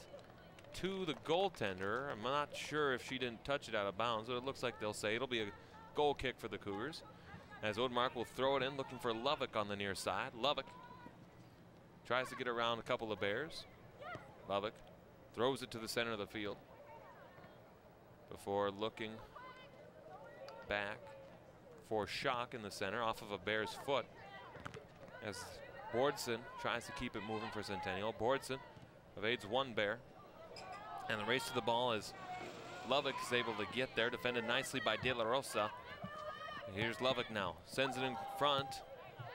[SPEAKER 2] to the goaltender. I'm not sure if she didn't touch it out of bounds, but it looks like they'll say it'll be a goal kick for the Cougars. As Odemark will throw it in, looking for Lovick on the near side. Lovick tries to get around a couple of Bears. Lovick throws it to the center of the field before looking back for Schock in the center off of a Bear's foot as Bordson tries to keep it moving for Centennial. Bordson evades one Bear, and the race to the ball is Lovick is able to get there, defended nicely by De La Rosa. And here's Lovick now, sends it in front,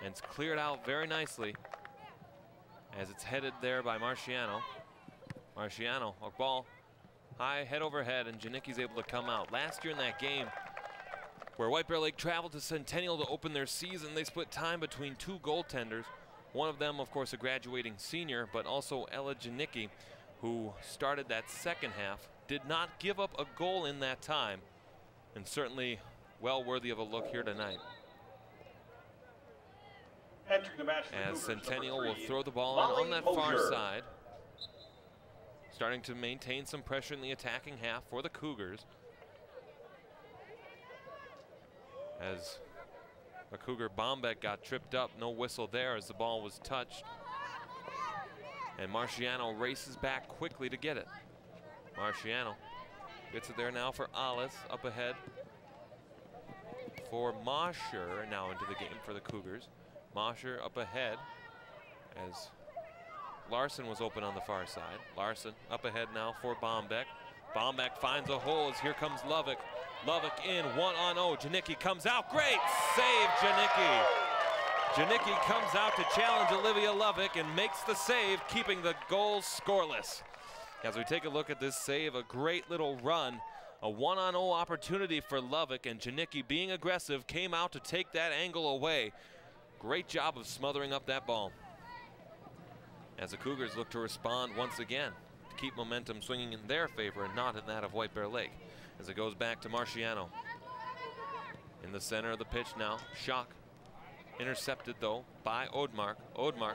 [SPEAKER 2] and it's cleared out very nicely as it's headed there by Marciano. Marciano, a ball high, head over head, and Janicki's able to come out. Last year in that game, where White Bear Lake traveled to Centennial to open their season, they split time between two goaltenders. One of them, of course, a graduating senior, but also Ella Janicki, who started that second half, did not give up a goal in that time, and certainly well worthy of a look here tonight.
[SPEAKER 13] Entering the match,
[SPEAKER 2] as Centennial will throw the ball on that far side, starting to maintain some pressure in the attacking half for the Cougars. As A Cougar Bombeck got tripped up. No whistle there as the ball was touched. And Marciano races back quickly to get it. Marciano gets it there now for Alice, up ahead for Mosher, now into the game for the Cougars. Mosher up ahead as Larson was open on the far side. Larson up ahead now for Bombeck. Bombeck finds a hole as here comes Lovick. Lovick in, 1-on-0. Janicki comes out. Great save, Janicki. Janicki comes out to challenge Olivia Lovick and makes the save, keeping the goal scoreless. As we take a look at this save, a great little run. A 1-on-0 opportunity for Lovick, and Janicki, being aggressive, came out to take that angle away. Great job of smothering up that ball. As the Cougars look to respond once again, to keep momentum swinging in their favor and not in that of White Bear Lake. As it goes back to Marciano. In the center of the pitch now, Schock. Intercepted though by Odmark. Odmark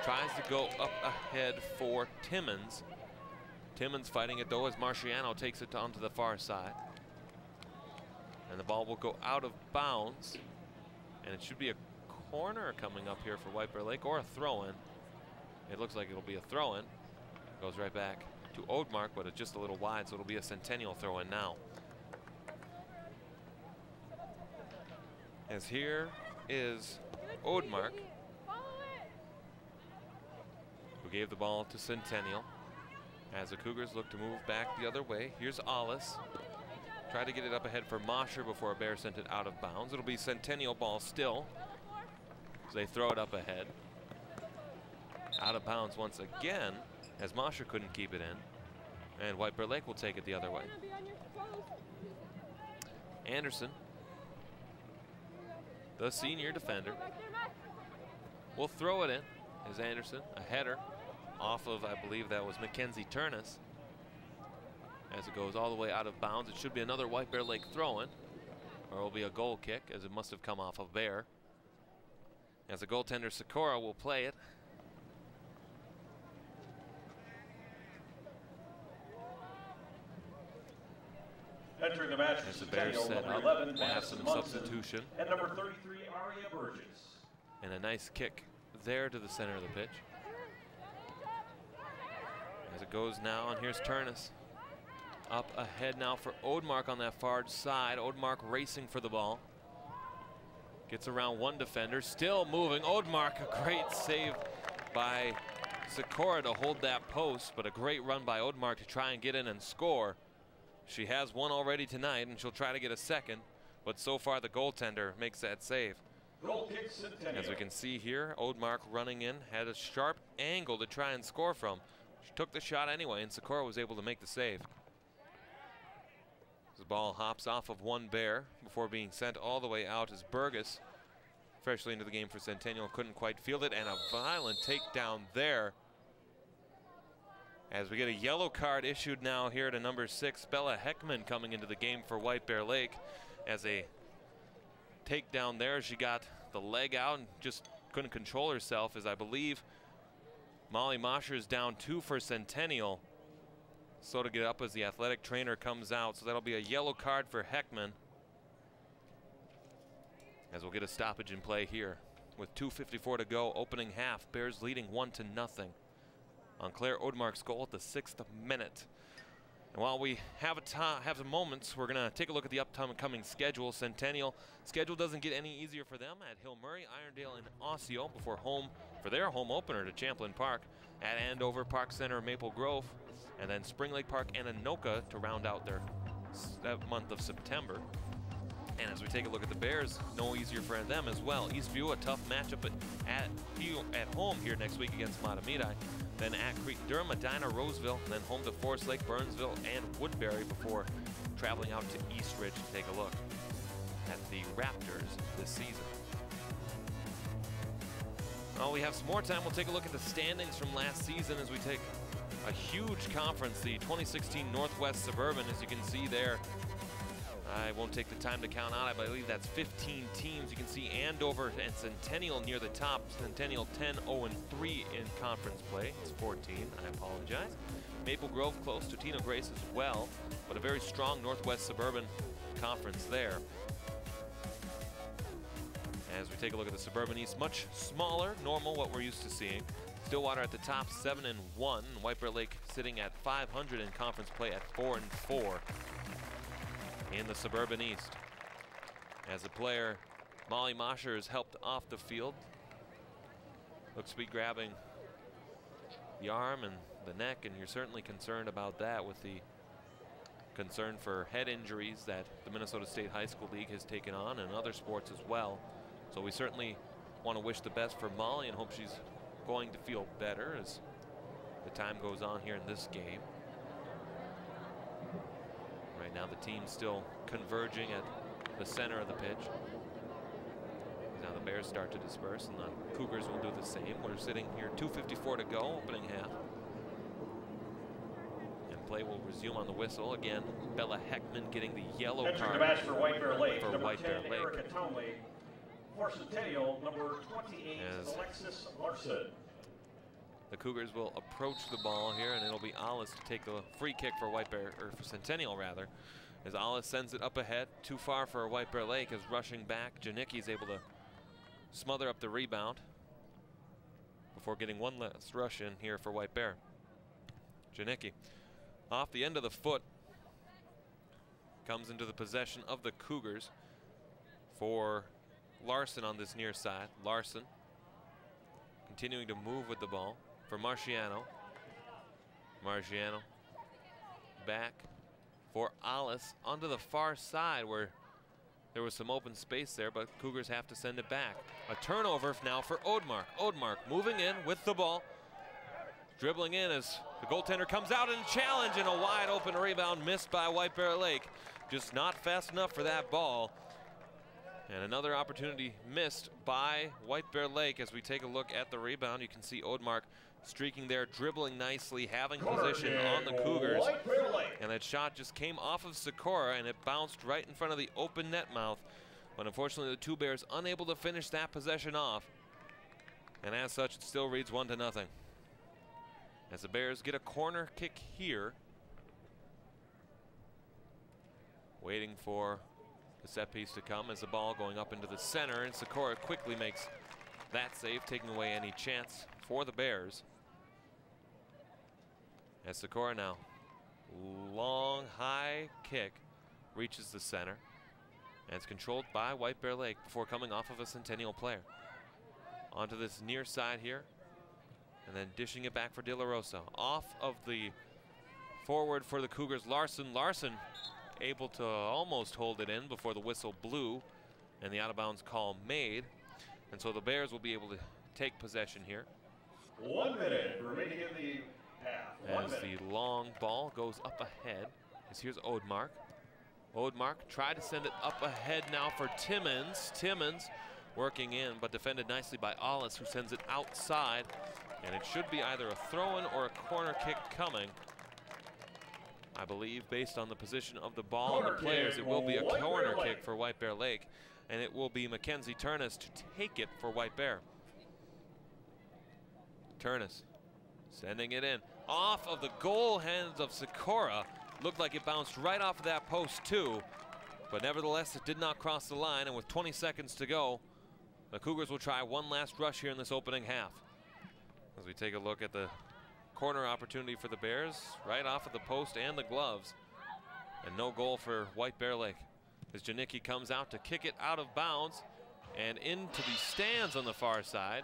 [SPEAKER 2] tries to go up ahead for Timmons. Timmons fighting it though as Marciano takes it onto the far side. And the ball will go out of bounds. And it should be a corner coming up here for White Bear Lake, or a throw-in. It looks like it'll be a throw-in. Goes right back to Odmark, but it's just a little wide, so it'll be a Centennial throw-in now. As here is Odmark, who gave the ball to Centennial. As the Cougars look to move back the other way, here's Alice. Tried to get it up ahead for Mosher before a Bear sent it out of bounds. It'll be Centennial ball still, as they throw it up ahead. Out of bounds once again, as Mosher couldn't keep it in. And White Bear Lake will take it the other way. Anderson, the senior defender, will throw it in. As Anderson, a header off of, I believe that was Mackenzie Turnus. As it goes all the way out of bounds, it should be another White Bear Lake throw-in, or it will be a goal kick, as it must have come off of Bear. As the goaltender Sikora will play it.
[SPEAKER 13] Entering the match,
[SPEAKER 2] as the Bears set up,
[SPEAKER 13] 11,
[SPEAKER 2] we'll have some substitution.
[SPEAKER 13] And number 33, Aria Burgess.
[SPEAKER 2] And a nice kick there to the center of the pitch. As it goes now, and here's Turnus. Up ahead now for Odmark on that far side. Odmark racing for the ball. Gets around one defender, still moving. Odmark, a great save by Sikora to hold that post, but a great run by Odmark to try and get in and score. She has one already tonight, and she'll try to get a second, but so far the goaltender makes that save.
[SPEAKER 13] Goal kick, Centennial.
[SPEAKER 2] As we can see here, Odmark running in, had a sharp angle to try and score from. She took the shot anyway, and Sikora was able to make the save. The ball hops off of one Bear before being sent all the way out as Burgess, freshly into the game for Centennial, couldn't quite field it, and a violent takedown there. As we get a yellow card issued now here to number 6, Bella Heckman, coming into the game for White Bear Lake. As a takedown there, she got the leg out and just couldn't control herself, as I believe Molly Mosher is down 2 for Centennial. So to get up as the athletic trainer comes out, so that'll be a yellow card for Heckman. As we'll get a stoppage in play here with 2:54 to go, opening half. Bears leading 1-0 on Claire Odmark's goal at the 6th minute. And while we have some moments, we're going to take a look at the upcoming schedule. Centennial schedule doesn't get any easier for them at Hill Murray, Irondale, and Osseo before home for their home opener to Champlain Park, at Andover, Park Center, Maple Grove, and then Spring Lake Park and Anoka to round out their month of September. And as we take a look at the Bears, no easier for them as well. Eastview, a tough matchup at home here next week against Matamidi. Then at Creek Durham, Medina, Roseville, and then home to Forest Lake, Burnsville, and Woodbury before traveling out to East Ridge to take a look at the Raptors this season. Well, we have some more time. We'll take a look at the standings from last season as we take a huge conference, the 2016 Northwest Suburban, as you can see there. I won't take the time to count out. I believe that's 15 teams. You can see Andover and Centennial near the top. Centennial 10-0-3 in conference play. It's 14, I apologize. Maple Grove close to Tino Grace as well, but a very strong Northwest Suburban conference there. As we take a look at the Suburban East, much smaller, normal, what we're used to seeing. Stillwater at the top, 7-1. White Bear Lake sitting at 500 in conference play at 4-4 in the Suburban East. As the player, Molly Mosher, is helped off the field. Looks to be grabbing the arm and the neck, and you're certainly concerned about that with the concern for head injuries that the Minnesota State High School League has taken on and other sports as well. So we certainly want to wish the best for Molly and hope she's going to feel better as the time goes on here in this game. Right now the team's still converging at the center of the pitch. Now the Bears start to disperse and the Cougars will do the same. We're sitting here 2:54 to go, opening half. And play will resume on the whistle. Again, Bella Heckman getting the yellow
[SPEAKER 13] Entering
[SPEAKER 2] card
[SPEAKER 13] the match for White Bear Lake,
[SPEAKER 2] for
[SPEAKER 13] number
[SPEAKER 2] White
[SPEAKER 13] 10,
[SPEAKER 2] Bear Lake.
[SPEAKER 13] Erica Townley. For Centennial, number 28,
[SPEAKER 2] As
[SPEAKER 13] Alexis Larson.
[SPEAKER 2] the Cougars will approach the ball here, and it'll be Alice to take the free kick for White Bear, or for Centennial rather. As Alice sends it up ahead, too far for White Bear Lake, as rushing back, Janicki is able to smother up the rebound before getting one last rush in here for White Bear. Janicki off the end of the foot comes into the possession of the Cougars for Larson on this near side. Larson continuing to move with the ball for Marciano. Marciano back for Alice onto the far side where there was some open space there, but Cougars have to send it back. A turnover now for Odmark. Odmark moving in with the ball, dribbling in as the goaltender comes out and challenge, and a wide open rebound missed by White Bear Lake. Just not fast enough for that ball. And another opportunity missed by White Bear Lake. As we take a look at the rebound, you can see Odmark streaking there, dribbling nicely, having position on the Cougars. And that shot just came off of Sikora, and it bounced right in front of the open net mouth. But unfortunately, the two Bears unable to finish that possession off. And as such, it still reads 1-0. As the Bears get a corner kick here. Waiting for the set piece to come as the ball going up into the center, and Sikora quickly makes that save, taking away any chance for the Bears. As Sikora now, long high kick reaches the center, and it's controlled by White Bear Lake before coming off of a Centennial player. Onto this near side here, and then dishing it back for De La Rosa. Off of the forward for the Cougars, Larson. Larson able to almost hold it in before the whistle blew and the out-of-bounds call made. And so the Bears will be able to take possession here.
[SPEAKER 13] 1 minute remaining in the half.
[SPEAKER 2] As the long ball goes up ahead. As here's Odmark. Odmark tried to send it up ahead now for Timmons. Timmons working in, but defended nicely by Alice, who sends it outside. And it should be either a throw-in or a corner kick coming. I believe, based on the position of the ball and the players, it will be a corner kick for White Bear Lake, and it will be Mackenzie Turnus to take it for White Bear. Turnus sending it in. Off of the goal hands of Sikora. Looked like it bounced right off of that post too, but nevertheless it did not cross the line, and with 20 seconds to go, the Cougars will try one last rush here in this opening half. As we take a look at the corner opportunity for the Bears, right off of the post and the gloves, and no goal for White Bear Lake as Janicki comes out to kick it out of bounds and into the stands on the far side,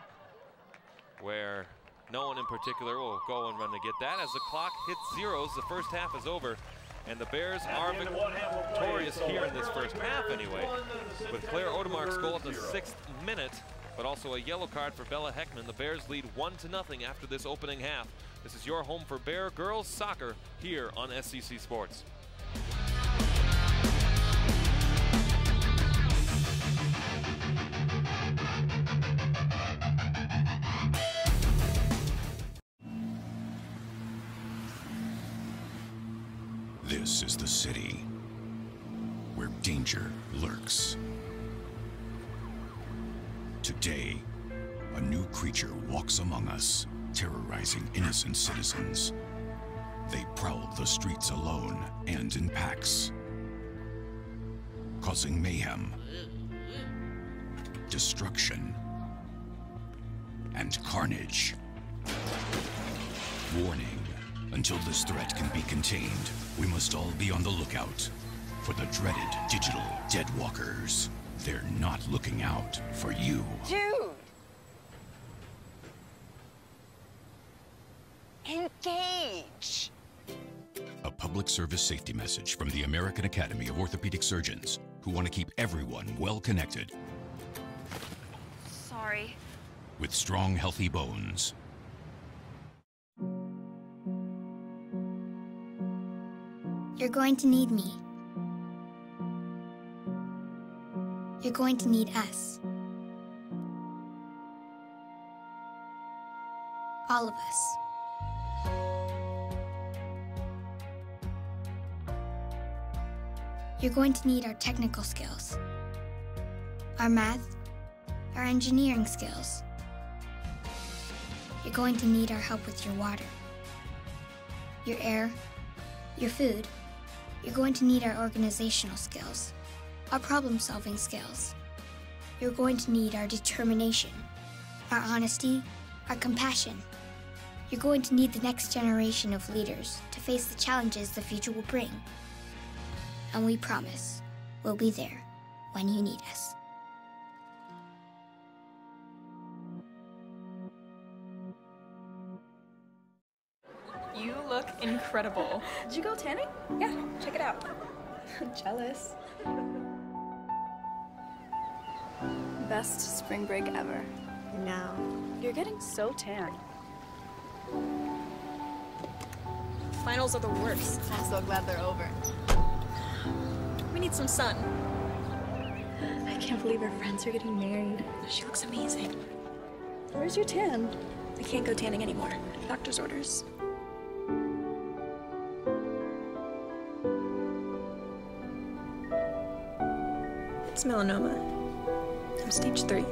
[SPEAKER 2] where no one in particular will go and run to get that. As the clock hits zeros, the first half is over, and the Bears are victorious here in this first half anyway, with Claire Odemark's goal at the 6th minute, but also a yellow card for Bella Heckman. The Bears lead 1-0 after this opening half. This is your home for Bear Girls Soccer here on SCC Sports.
[SPEAKER 14] This is the city where danger lurks. Today, a new creature walks among us, terrorizing innocent citizens. They prowl the streets alone and in packs, causing mayhem destruction, and carnage. Warning, until this threat can be contained, we must all be on the lookout for the dreaded digital Deadwalkers. They're not looking out for you.
[SPEAKER 15] Dude! Engage!
[SPEAKER 14] A public service safety message from the American Academy of Orthopedic Surgeons, who want to keep everyone well connected.
[SPEAKER 15] Sorry.
[SPEAKER 14] With strong, healthy bones.
[SPEAKER 16] You're going to need me. You're going to need us. All of us. You're going to need our technical skills, our math, our engineering skills. You're going to need our help with your water, your air, your food. You're going to need our organizational skills, our problem-solving skills. You're going to need our determination, our honesty, our compassion. You're going to need the next generation of leaders to face the challenges the future will bring. And we promise we'll be there when you need us.
[SPEAKER 17] You look incredible. Did you go tanning? Yeah, check it out. Jealous. Best spring break ever. No. You're getting so tan. Finals are the worst. I'm so glad they're over. We need some sun. I can't believe our friends are getting married. She looks amazing. Where's your tan? I can't go tanning anymore. Doctor's orders. It's melanoma. I'm stage 3.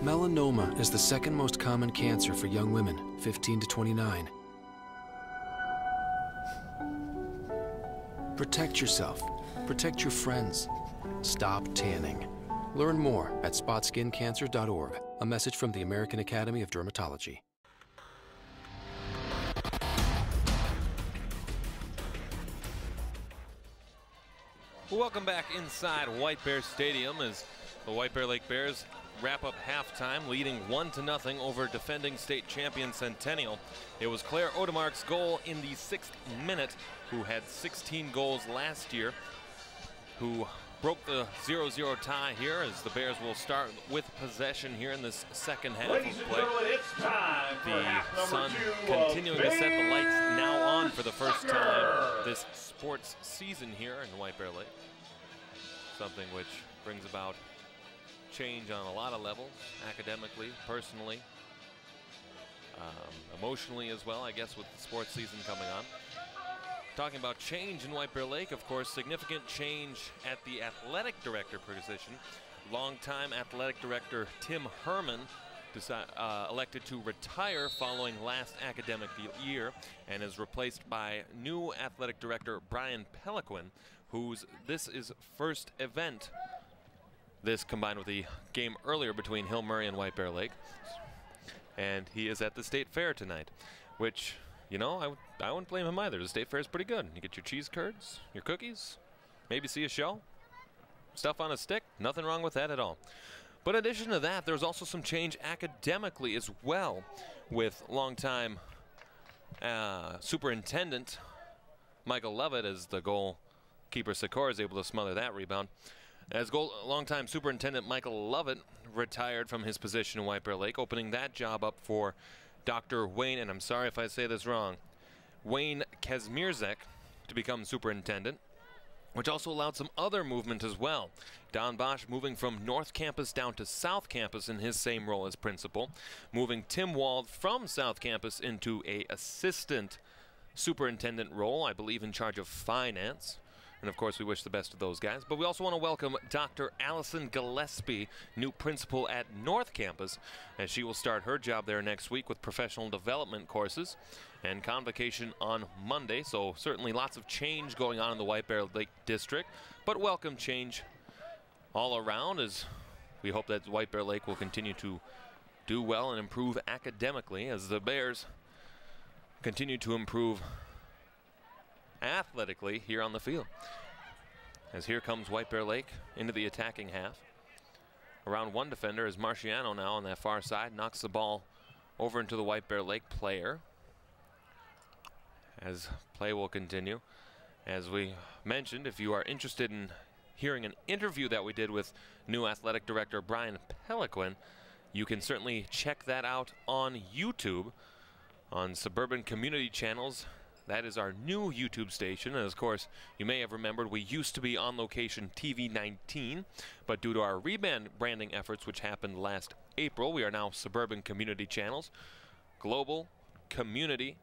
[SPEAKER 18] Melanoma is the second most common cancer for young women, 15 to 29. Protect yourself. Protect your friends. Stop tanning. Learn more at spotskincancer.org. A message from the American Academy of Dermatology.
[SPEAKER 2] Welcome back inside White Bear Stadium as the White Bear Lake Bears wrap up halftime, leading 1-0 over defending state champion Centennial. It was Claire Odemark's goal in the 6th minute, who had 16 goals last year, who broke the 0-0 tie here as the Bears will start with possession here in this second half of play. The sun continuing to set the lights now on for the first time this sports season here in White Bear Lake. Something which brings about change on a lot of levels, academically, personally, emotionally as well, I guess, with the sports season coming on. Talking about change in White Bear Lake, of course, significant change at the athletic director position. Longtime athletic director Tim Herman elected to retire following last academic year and is replaced by new athletic director Brian Peliquin, whose this is first event. This combined with the game earlier between Hill Murray and White Bear Lake. And he is at the State Fair tonight, which, you know, I wouldn't blame him either. The State Fair is pretty good. You get your cheese curds, your cookies, maybe see a show. Stuff on a stick, nothing wrong with that at all. But in addition to that, there's also some change academically as well, with longtime superintendent Michael Lovett as the goalkeeper. Sikora is able to smother that rebound. As longtime superintendent Michael Lovett retired from his position in White Bear Lake, opening that job up for Dr. Wayne, and I'm sorry if I say this wrong, Wayne Kazmierzek to become superintendent, which also allowed some other movement as well. Don Bosch moving from North Campus down to South Campus in his same role as principal, moving Tim Wald from South Campus into a assistant superintendent role, I believe in charge of finance. And of course, we wish the best of those guys. But we also want to welcome Dr. Allison Gillespie, new principal at North Campus, as she will start her job there next week with professional development courses and convocation on Monday. So certainly lots of change going on in the White Bear Lake District, but welcome change all around, as we hope that White Bear Lake will continue to do well and improve academically as the Bears continue to improve athletically here on the field. As here comes White Bear Lake into the attacking half. Around one defender is Marciano now on that far side, knocks the ball over into the White Bear Lake player. As play will continue. As we mentioned, if you are interested in hearing an interview that we did with new athletic director Brian Peliquin, you can certainly check that out on YouTube on Suburban Community Channels. That is our new YouTube station, and of course you may have remembered we used to be On Location TV 19, but due to our rebranding efforts which happened last April, we are now Suburban Community Channels, global, community,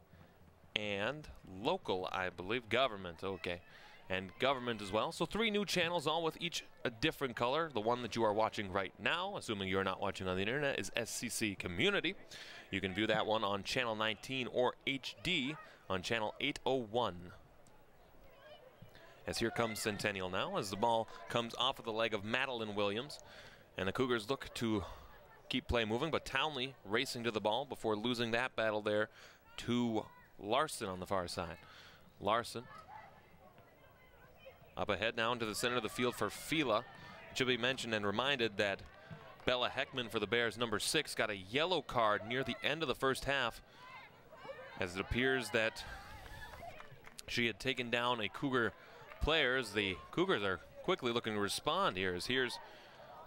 [SPEAKER 2] and local, I believe, government. Okay, and government as well. So 3 new channels, all with each a different color. The one that you are watching right now, assuming you're not watching on the internet, is SCC Community. You can view that one on channel 19 or HD on channel 801. As here comes Centennial now, as the ball comes off of the leg of Madeline Williams, and the Cougars look to keep play moving, but Townley racing to the ball before losing that battle there to Larson on the far side. Larson up ahead now into the center of the field for Fila. It should be mentioned and reminded that Bella Heckman for the Bears, number 6, got a yellow card near the end of the first half, as it appears that she had taken down a Cougar player. As the Cougars are quickly looking to respond here. As here's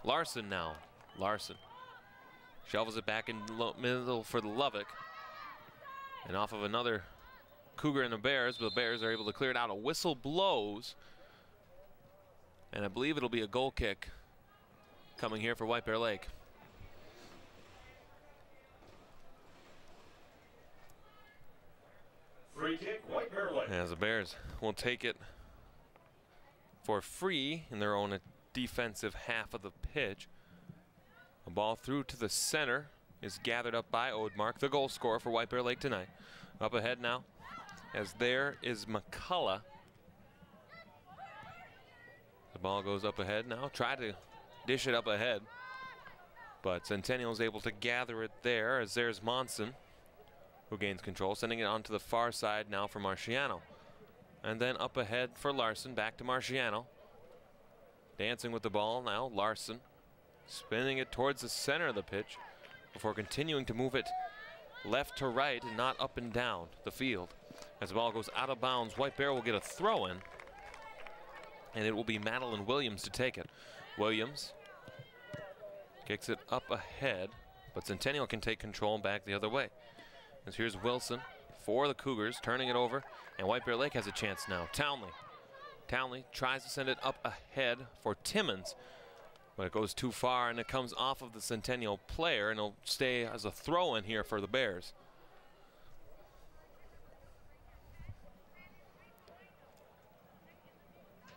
[SPEAKER 2] Larson now. Larson shovels it back in middle for the Lovick. And off of another Cougar and the Bears, but the Bears are able to clear it out. A whistle blows, and I believe it'll be a goal kick coming here for White Bear Lake.
[SPEAKER 13] Free kick, White Bear Lake.
[SPEAKER 2] As the Bears will take it for free in their own defensive half of the pitch. A ball through to the center is gathered up by Odemark, the goal scorer for White Bear Lake tonight. Up ahead now, as there is McCullough. The ball goes up ahead now. Try to dish it up ahead, but Centennial is able to gather it there, as there's Monson, who gains control, sending it onto the far side now for Marciano. And then up ahead for Larson, back to Marciano. Dancing with the ball now, Larson, spinning it towards the center of the pitch before continuing to move it left to right and not up and down the field. As the ball goes out of bounds, White Bear will get a throw in, and it will be Madeline Williams to take it. Williams kicks it up ahead, but Centennial can take control back the other way. As here's Wilson for the Cougars, turning it over, and White Bear Lake has a chance now. Townley tries to send it up ahead for Timmons, but it goes too far, and it comes off of the Centennial player, and it'll stay as a throw-in here for the Bears.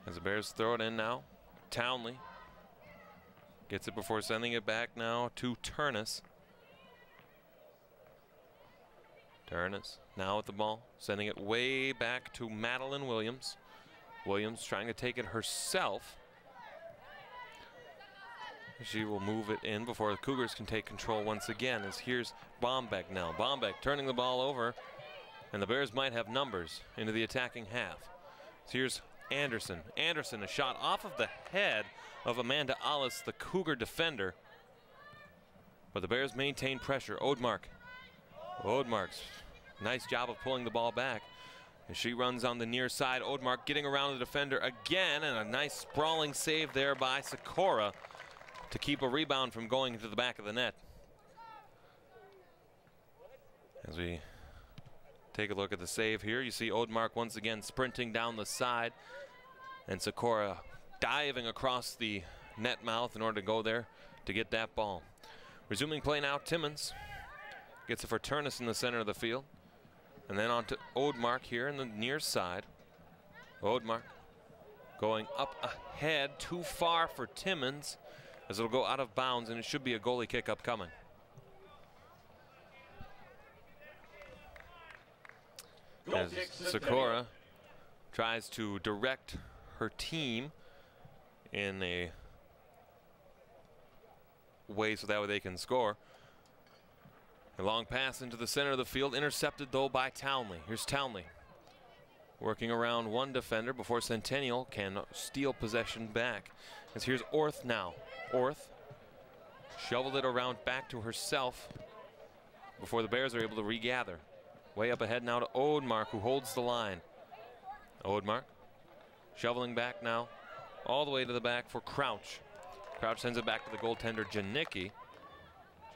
[SPEAKER 2] As the Bears throw it in now, Townley gets it before sending it back now to Turnus. Turnus now with the ball, sending it way back to Madeline Williams. Williams trying to take it herself. She will move it in before the Cougars can take control once again, as here's Bombeck now. Bombeck turning the ball over, and the Bears might have numbers into the attacking half. So here's Anderson. Anderson, a shot off of the head of Amanda Allis, the Cougar defender. But the Bears maintain pressure. Odemark's nice job of pulling the ball back. And she runs on the near side. Odemark getting around the defender again, and a nice sprawling save there by Sikora to keep a rebound from going into the back of the net. As we take a look at the save here, you see Odemark once again sprinting down the side, and Sikora diving across the net mouth in order to go there to get that ball. Resuming play now, Timmons gets it for Turnus in the center of the field, and then on to Odemark here in the near side. Odemark going up ahead, too far for Timmons, as it'll go out of bounds, and it should be a goalie kick upcoming. As Sikora tries to direct her team in a way so that way they can score. A long pass into the center of the field, intercepted though by Townley. Here's Townley working around one defender before Centennial can steal possession back. As here's Orth now. Orth shoveled it around back to herself before the Bears are able to regather. Way up ahead now to Odemark, who holds the line. Odemark shoveling back now all the way to the back for Crouch. Crouch sends it back to the goaltender Janicki.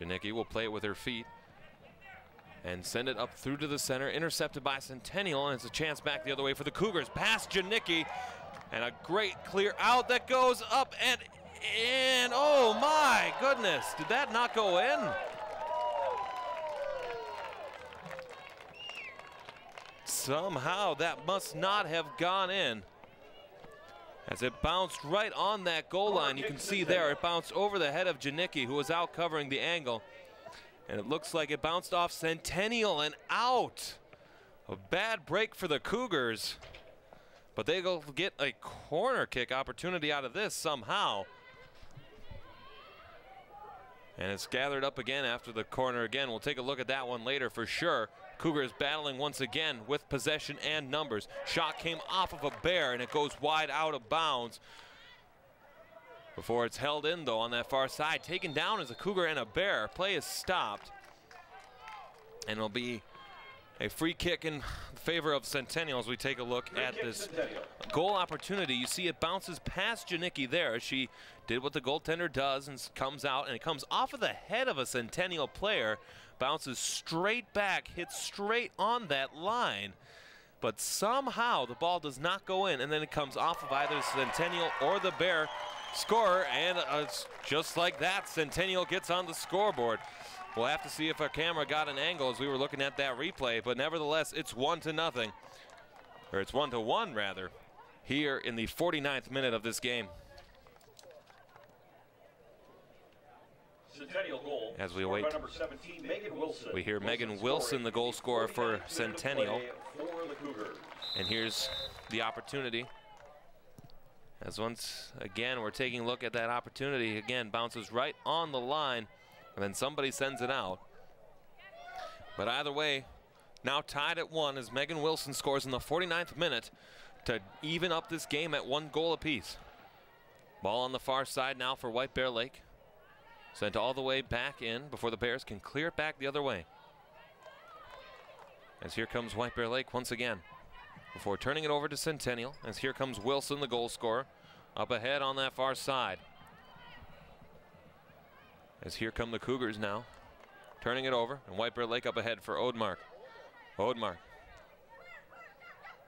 [SPEAKER 2] Janicki will play it with her feet and send it up through to the center, intercepted by Centennial, and it's a chance back the other way for the Cougars. Past Janicki, and a great clear out that goes up and in. Oh my goodness, did that not go in? Somehow that must not have gone in, as it bounced right on that goal line. You can see there it bounced over the head of Janicki, who was out covering the angle. And it looks like it bounced off Centennial and out. A bad break for the Cougars. But they go get a corner kick opportunity out of this somehow. And it's gathered up again after the corner again. We'll take a look at that one later for sure. Cougars battling once again with possession and numbers. Shot came off of a Bear and it goes wide out of bounds. Before it's held in though on that far side. Taken down as a Cougar and a Bear. Play is stopped. And it'll be a free kick in favor of Centennial as we take a look at this goal opportunity. You see it bounces past Janicki there. She did what the goaltender does and comes out, and it comes off of the head of a Centennial player. Bounces straight back, hits straight on that line. But somehow the ball does not go in, and then it comes off of either Centennial or the Bear scorer, and just like that, Centennial gets on the scoreboard. We'll have to see if our camera got an angle as we were looking at that replay, but nevertheless, it's 1-0, or it's 1-1 rather, here in the 49th minute of this game.
[SPEAKER 13] Centennial goal.
[SPEAKER 2] As we await,
[SPEAKER 13] number 17, Megan Wilson.
[SPEAKER 2] We hear Megan Wilson, the goal scorer for Centennial. And here's the opportunity. As once again, we're taking a look at that opportunity. Again, bounces right on the line, and then somebody sends it out. But either way, now tied at 1 as Megan Wilson scores in the 49th minute to even up this game at 1 goal apiece. Ball on the far side now for White Bear Lake. Sent all the way back in before the Bears can clear it back the other way. As here comes White Bear Lake once again, before turning it over to Centennial, as here comes Wilson, the goal scorer, up ahead on that far side. As here come the Cougars now, turning it over, and White Bear Lake up ahead for Odemark. Odemark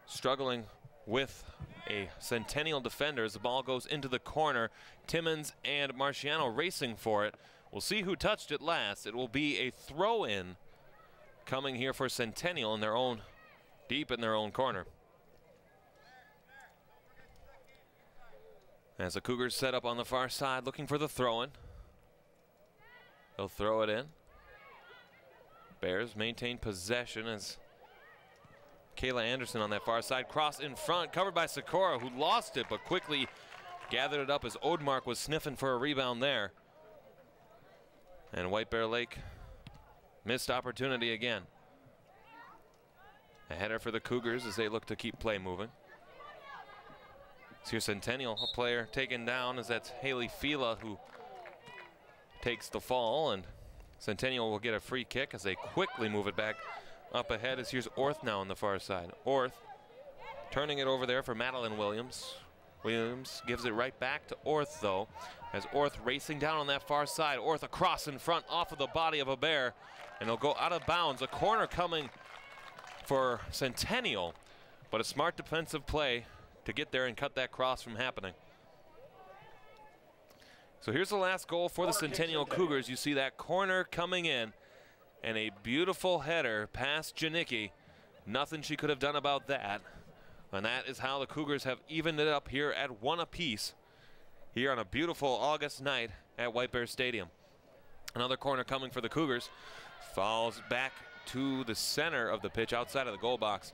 [SPEAKER 2] struggling with a Centennial defender as the ball goes into the corner. Timmons and Marciano racing for it. We'll see who touched it last. It will be a throw-in coming here for Centennial in their own, deep in their own corner. As the Cougars set up on the far side looking for the throw-in. They'll throw it in. Bears maintain possession as Kayla Anderson on that far side. Cross in front, covered by Sikora, who lost it but quickly gathered it up as Odemark was sniffing for a rebound there. And White Bear Lake missed opportunity again. A header for the Cougars as they look to keep play moving. Here's Centennial, a player taken down, as that's Haley Fila who takes the fall, and Centennial will get a free kick as they quickly move it back up ahead. As here's Orth now on the far side. Orth turning it over there for Madeline Williams. Williams gives it right back to Orth though, as Orth racing down on that far side. Orth across in front off of the body of a Bear, and they'll go out of bounds. A corner coming for Centennial, but a smart defensive play to get there and cut that cross from happening. So here's the last goal for the Centennial Cougars. You see that corner coming in, and a beautiful header past Janicki. Nothing she could have done about that. And that is how the Cougars have evened it up here at 1 apiece here on a beautiful August night at White Bear Stadium. Another corner coming for the Cougars. Falls back to the center of the pitch outside of the goal box,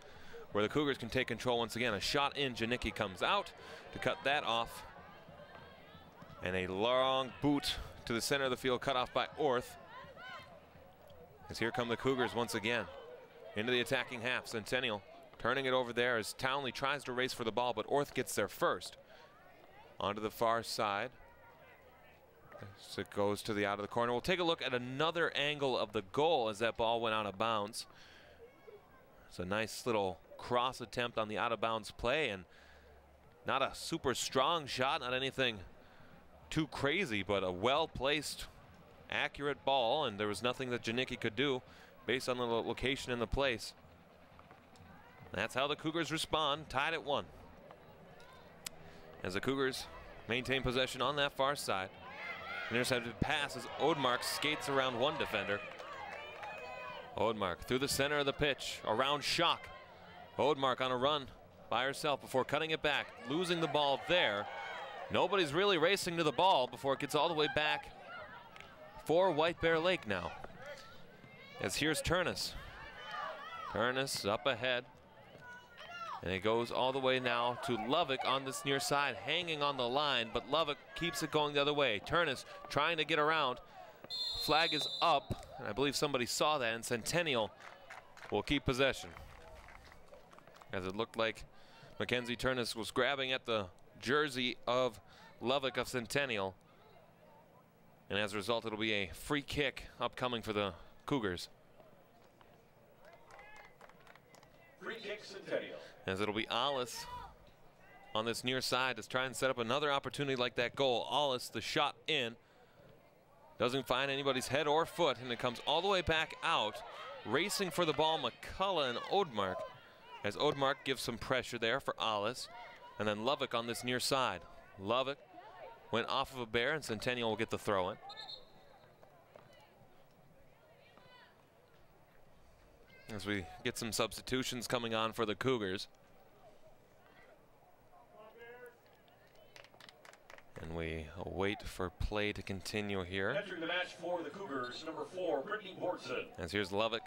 [SPEAKER 2] where the Cougars can take control once again. A shot in, Janicki comes out to cut that off. And a long boot to the center of the field, cut off by Orth. As here come the Cougars once again into the attacking half. Centennial turning it over there as Townley tries to race for the ball, but Orth gets there first. Onto the far side. So it goes to the out of the corner. We'll take a look at another angle of the goal as that ball went out of bounds. It's a nice little cross attempt on the out of bounds play, and not a super strong shot, not anything too crazy, but a well-placed, accurate ball, and there was nothing that Janicki could do based on the location and the place. That's how the Cougars respond, tied at 1. As the Cougars maintain possession on that far side. Intercepted pass as Odmark skates around one defender. Odmark through the center of the pitch, around Schock. Odmark on a run by herself before cutting it back, losing the ball there. Nobody's really racing to the ball before it gets all the way back for White Bear Lake now. As here's Turnus. Turnus up ahead. And it goes all the way now to Lovick on this near side, hanging on the line, but Lovick keeps it going the other way. Turnus trying to get around. Flag is up, and I believe somebody saw that, and Centennial will keep possession. As it looked like Mackenzie Turnus was grabbing at the jersey of Lovick of Centennial. And as a result, it'll be a free kick upcoming for the Cougars.
[SPEAKER 13] Free kick Centennial.
[SPEAKER 2] As it'll be Alice on this near side to try and set up another opportunity like that goal. Alice, the shot in. Doesn't find anybody's head or foot, and it comes all the way back out. Racing for the ball, McCullough and Odmark. As Odmark gives some pressure there for Alice. And then Lovick on this near side. Lovick went off of a bear, and Centennial will get the throw in. As we get some substitutions coming on for the Cougars. And we wait for play to continue here.
[SPEAKER 13] Entering the match for the Cougars, number 4, Brittany Bortson.
[SPEAKER 2] As here's Lovick.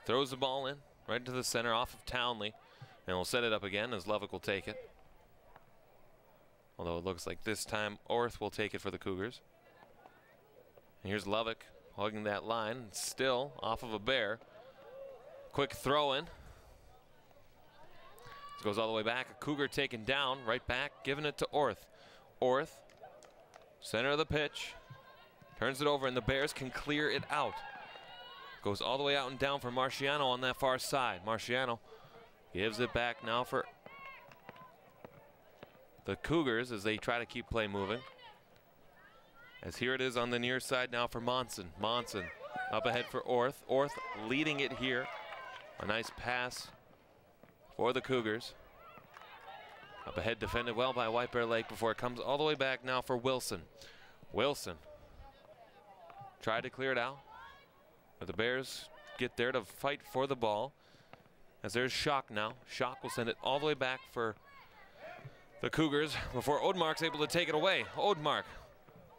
[SPEAKER 2] Throws the ball in right into the center off of Townley. And we'll set it up again as Lovick will take it. Although it looks like this time Orth will take it for the Cougars. And here's Lovick hugging that line, still off of a bear. Quick throw in. This goes all the way back. A Cougar taken down, right back, giving it to Orth. Orth, center of the pitch, turns it over, and the Bears can clear it out. Goes all the way out and down for Marciano on that far side. Marciano gives it back now for the Cougars as they try to keep play moving. As here it is on the near side now for Monson. Monson up ahead for Orth. Orth leading it here. A nice pass for the Cougars. Up ahead, defended well by White Bear Lake before it comes all the way back now for Wilson. Wilson tried to clear it out, but the Bears get there to fight for the ball. As there's Schock now. Schock will send it all the way back for the Cougars before Odmark's able to take it away. Odmark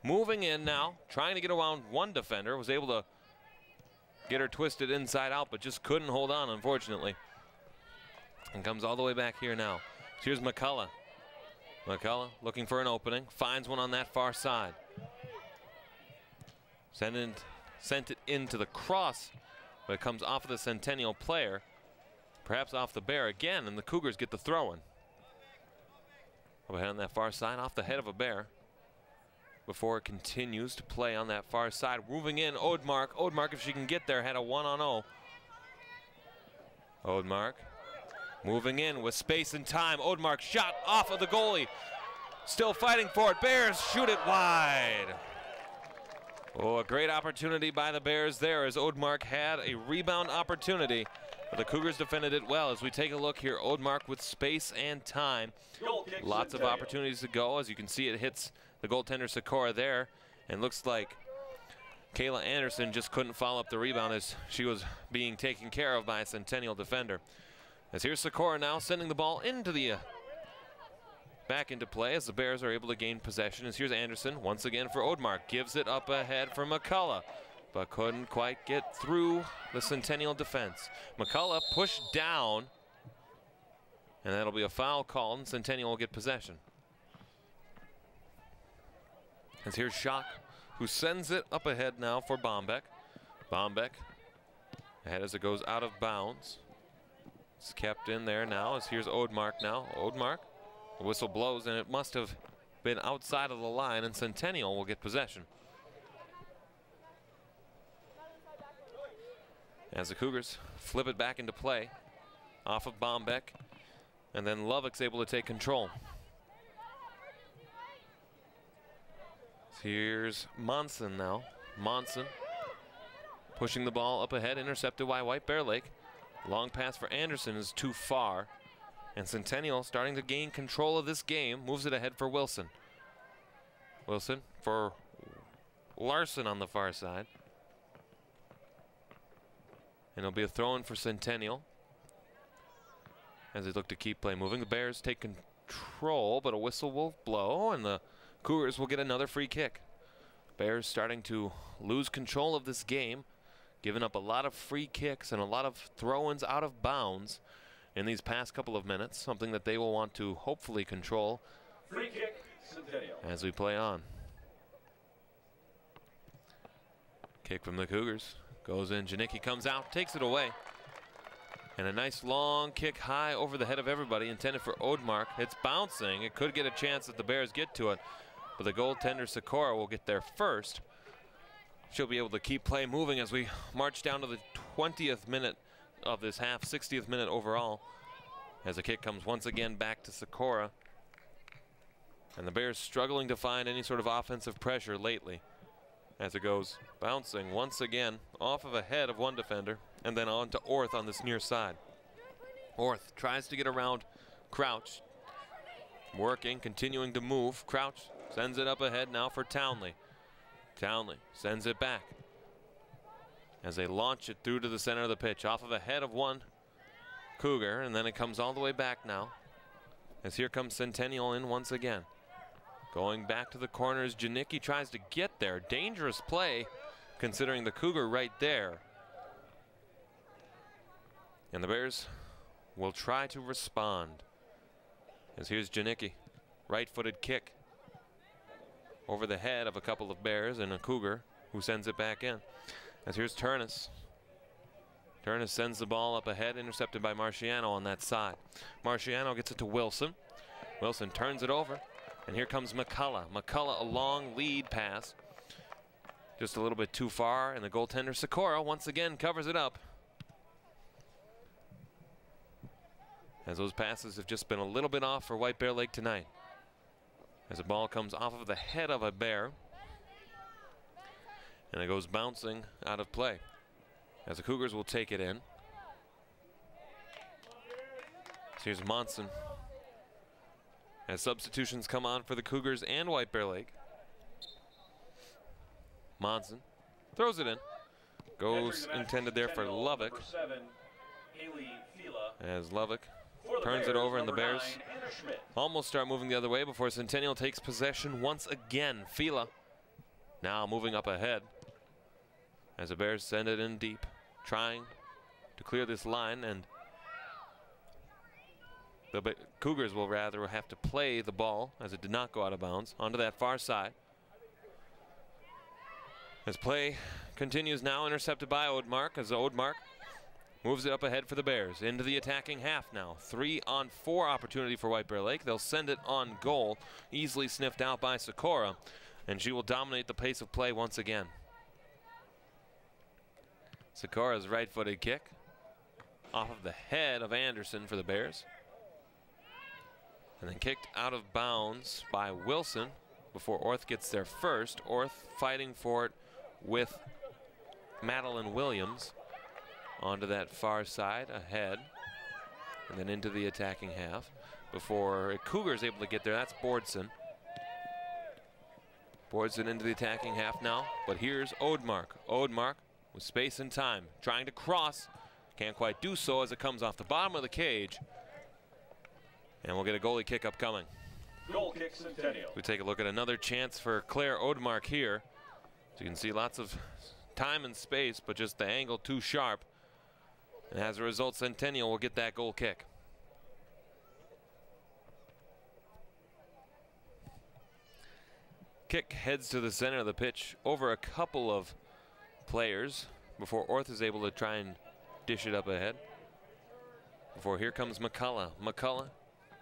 [SPEAKER 2] moving in now, trying to get around one defender. Was able to get her twisted inside out, but just couldn't hold on, unfortunately. And comes all the way back here now. Here's McCullough. McCullough looking for an opening. Finds one on that far side. Sent it into the cross, but it comes off of the Centennial player. Perhaps off the bear again, and the Cougars get the throw-in. Up ahead on that far side, off the head of a bear. Before it continues to play on that far side. Moving in, Odmark. Odmark, if she can get there, had a 1-on-0. Odmark moving in with space and time. Odmark shot off of the goalie. Still fighting for it. Bears shoot it wide. Oh, a great opportunity by the Bears there as Odmark had a rebound opportunity. But the Cougars defended it well. As we take a look here, Odmark with space and time. Lots of opportunities to go. As you can see, it hits the goaltender Sikora there. And looks like Kayla Anderson just couldn't follow up the rebound as she was being taken care of by a Centennial defender. As here's Sikora now sending the ball into the back into play as the Bears are able to gain possession. As here's Anderson once again for Odmark. Gives it up ahead for McCullough, but couldn't quite get through the Centennial defense. McCullough pushed down, and that'll be a foul call, and Centennial will get possession. As here's Schock, who sends it up ahead now for Bombeck. Bombeck ahead as it goes out of bounds. It's kept in there now as here's Odemark now. Odemark, the whistle blows and it must have been outside of the line, and Centennial will get possession. As the Cougars flip it back into play off of Bombeck, and then Lovick's able to take control. Here's Monson now. Monson pushing the ball up ahead, intercepted by White Bear Lake. Long pass for Anderson is too far, and Centennial starting to gain control of this game, moves it ahead for Wilson. Wilson for Larson on the far side. And it'll be a throw-in for Centennial as they look to keep play moving. The Bears take control, but a whistle will blow, and the Cougars will get another free kick. Bears starting to lose control of this game, giving up a lot of free kicks and a lot of throw-ins out of bounds in these past couple of minutes, something that they will want to hopefully control.
[SPEAKER 13] Free kick, Centennial.
[SPEAKER 2] As we play on. Kick from the Cougars. Goes in, Janicki comes out, takes it away. And a nice long kick high over the head of everybody, intended for Odemark. It's bouncing. It could get a chance that the Bears get to it, but the goaltender Sikora will get there first. She'll be able to keep play moving as we march down to the 20th minute of this half, 60th minute overall, as the kick comes once again back to Sikora. And the Bears struggling to find any sort of offensive pressure lately, as it goes bouncing once again off of a head of one defender and then on to Orth on this near side. Orth tries to get around Crouch, working, continuing to move. Crouch sends it up ahead now for Townley. Townley sends it back as they launch it through to the center of the pitch off of a head of one Cougar, and then it comes all the way back now as here comes Centennial in once again. Going back to the corners, Janicki tries to get there. Dangerous play considering the Cougar right there. And the Bears will try to respond. As here's Janicki, right-footed kick over the head of a couple of Bears and a Cougar who sends it back in. As here's Turnus. Turnus sends the ball up ahead, intercepted by Marciano on that side. Marciano gets it to Wilson. Wilson turns it over. And here comes McCullough. McCullough, a long lead pass. Just a little bit too far, and the goaltender Sikora once again covers it up. As those passes have just been a little bit off for White Bear Lake tonight. As the ball comes off of the head of a Bear. And it goes bouncing out of play. As the Cougars will take it in. So here's Monson. As substitutions come on for the Cougars and White Bear Lake. Monson throws it in. Goes intended there for Lovick. As Lovick turns it over, and the Bears almost start moving the other way before Centennial takes possession once again. Fila now moving up ahead as the Bears send it in deep, trying to clear this line, and the Cougars will rather have to play the ball, as it did not go out of bounds, onto that far side. As play continues now, intercepted by Odemark, as Odemark moves it up ahead for the Bears into the attacking half now. 3-on-4 opportunity for White Bear Lake. They'll send it on goal, easily sniffed out by Sikora, and she will dominate the pace of play once again. Sikora's right-footed kick off of the head of Anderson for the Bears. And then kicked out of bounds by Wilson before Orth gets there first. Orth fighting for it with Madeline Williams onto that far side ahead and then into the attacking half before Cougar's able to get there. That's Bordson. Bordson into the attacking half now, but here's Odemark. Odemark with space and time, trying to cross. Can't quite do so as it comes off the bottom of the cage. And we'll get a goalie kick up coming.
[SPEAKER 13] Goal kick, Centennial.
[SPEAKER 2] We take a look at another chance for Claire Odemark here. So you can see lots of time and space, but just the angle too sharp. And as a result, Centennial will get that goal kick. Kick heads to the center of the pitch over a couple of players before Orth is able to try and dish it up ahead. Before here comes McCullough. McCullough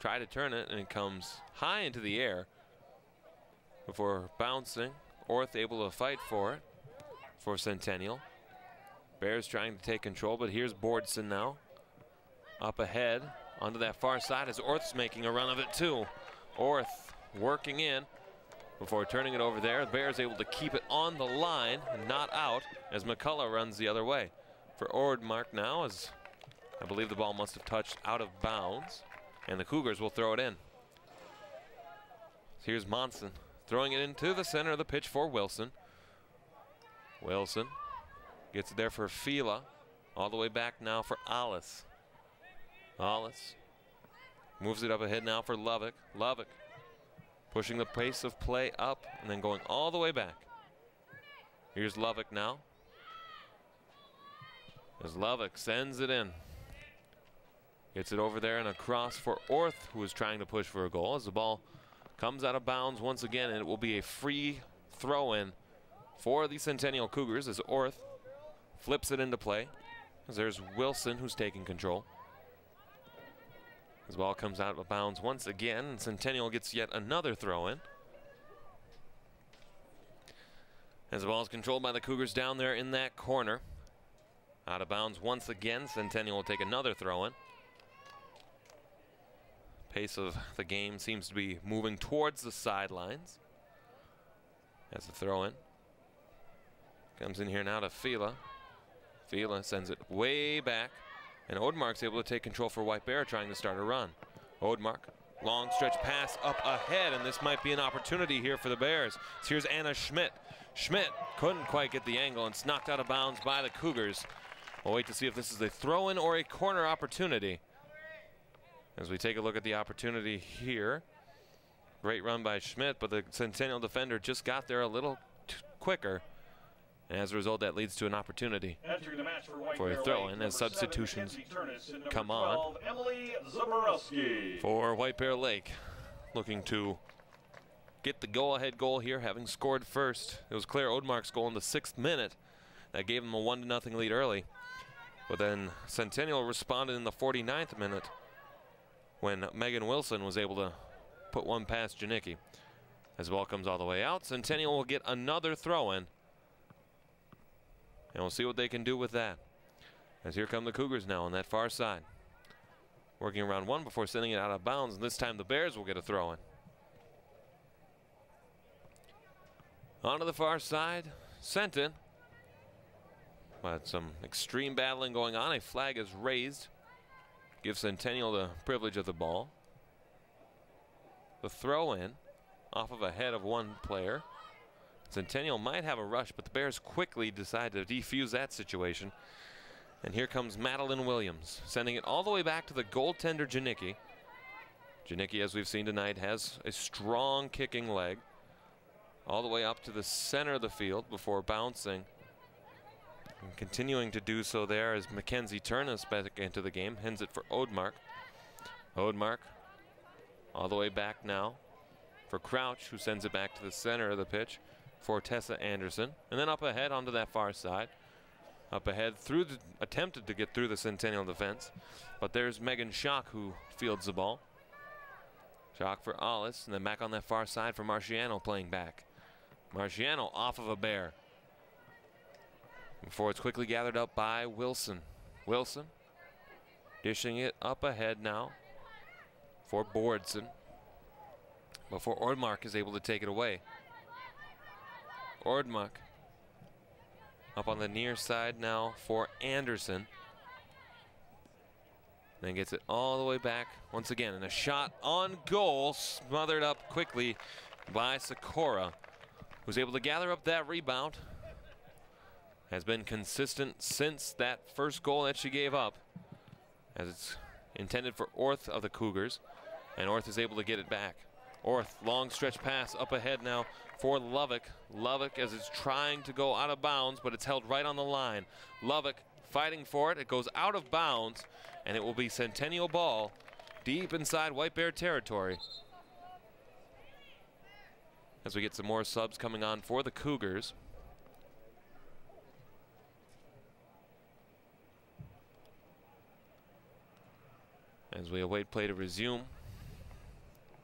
[SPEAKER 2] try to turn it, and it comes high into the air before bouncing. Orth able to fight for it for Centennial. Bears trying to take control, but here's Bordson now. Up ahead onto that far side as Orth's making a run of it too. Orth working in before turning it over there. The Bears able to keep it on the line and not out as McCullough runs the other way. For Ordmark now, as I believe the ball must have touched out of bounds, and the Cougars will throw it in. Here's Monson throwing it into the center of the pitch for Wilson. Wilson gets it there for Fila. All the way back now for Alice. Alice moves it up ahead now for Lovick. Lovick pushing the pace of play up and then going all the way back. Here's Lovick now. As Lovick sends it in. Gets it over there and across for Orth, who is trying to push for a goal as the ball comes out of bounds once again, and it will be a free throw-in for the Centennial Cougars as Orth flips it into play. As there's Wilson who's taking control. As the ball comes out of bounds once again, and Centennial gets yet another throw-in. As the ball is controlled by the Cougars down there in that corner. Out of bounds once again, Centennial will take another throw-in. Pace of the game seems to be moving towards the sidelines. As the throw-in comes in here now to Fila. Fila sends it way back. And Odmark's able to take control for White Bear, trying to start a run. Odmark, long stretch pass up ahead, and this might be an opportunity here for the Bears. So here's Anna Schmidt. Schmidt couldn't quite get the angle and it's knocked out of bounds by the Cougars. We'll wait to see if this is a throw-in or a corner opportunity. As we take a look at the opportunity here. Great run by Schmidt, but the Centennial defender just got there a little quicker. And as a result, that leads to an opportunity for a throw-in as substitutions come on for White Bear Lake. Looking to get the go-ahead goal here, having scored first. It was Claire Odmark's goal in the 6th minute that gave them a 1-0 lead early. But then Centennial responded in the 49th minute when Megan Wilson was able to put one past Janicki. As the ball comes all the way out, Centennial will get another throw-in. And we'll see what they can do with that. As here come the Cougars now on that far side. Working around one before sending it out of bounds. And this time the Bears will get a throw-in. Onto the far side, Centon. But some extreme battling going on. A flag is raised. Gives Centennial the privilege of the ball. The throw-in off of a head of one player. Centennial might have a rush, but the Bears quickly decide to defuse that situation. And here comes Madeline Williams, sending it all the way back to the goaltender Janicki. Janicki, as we've seen tonight, has a strong kicking leg. All the way up to the center of the field before bouncing. And continuing to do so there as Mackenzie Turnus back into the game. Hands it for Odmark. Odmark all the way back now for Crouch, who sends it back to the center of the pitch for Tessa Anderson. And then up ahead onto that far side. Up ahead through the, attempted to get through the Centennial defense. But there's Megan Schock who fields the ball. Schock for Alice, and then back on that far side for Marciano playing back. Marciano off of a Bear. Before it's quickly gathered up by Wilson. Wilson dishing it up ahead now for Bordson. Before Ordmark is able to take it away. Ordmark up on the near side now for Anderson. Then gets it all the way back once again. And a shot on goal, smothered up quickly by Sikora, who's able to gather up that rebound. Has been consistent since that first goal that she gave up, as it's intended for Orth of the Cougars. And Orth is able to get it back. Orth, long stretch pass up ahead now for Lovick. Lovick as it's trying to go out of bounds, but it's held right on the line. Lovick fighting for it. It goes out of bounds, and it will be Centennial ball deep inside White Bear territory. as we get some more subs coming on for the Cougars. As we await play to resume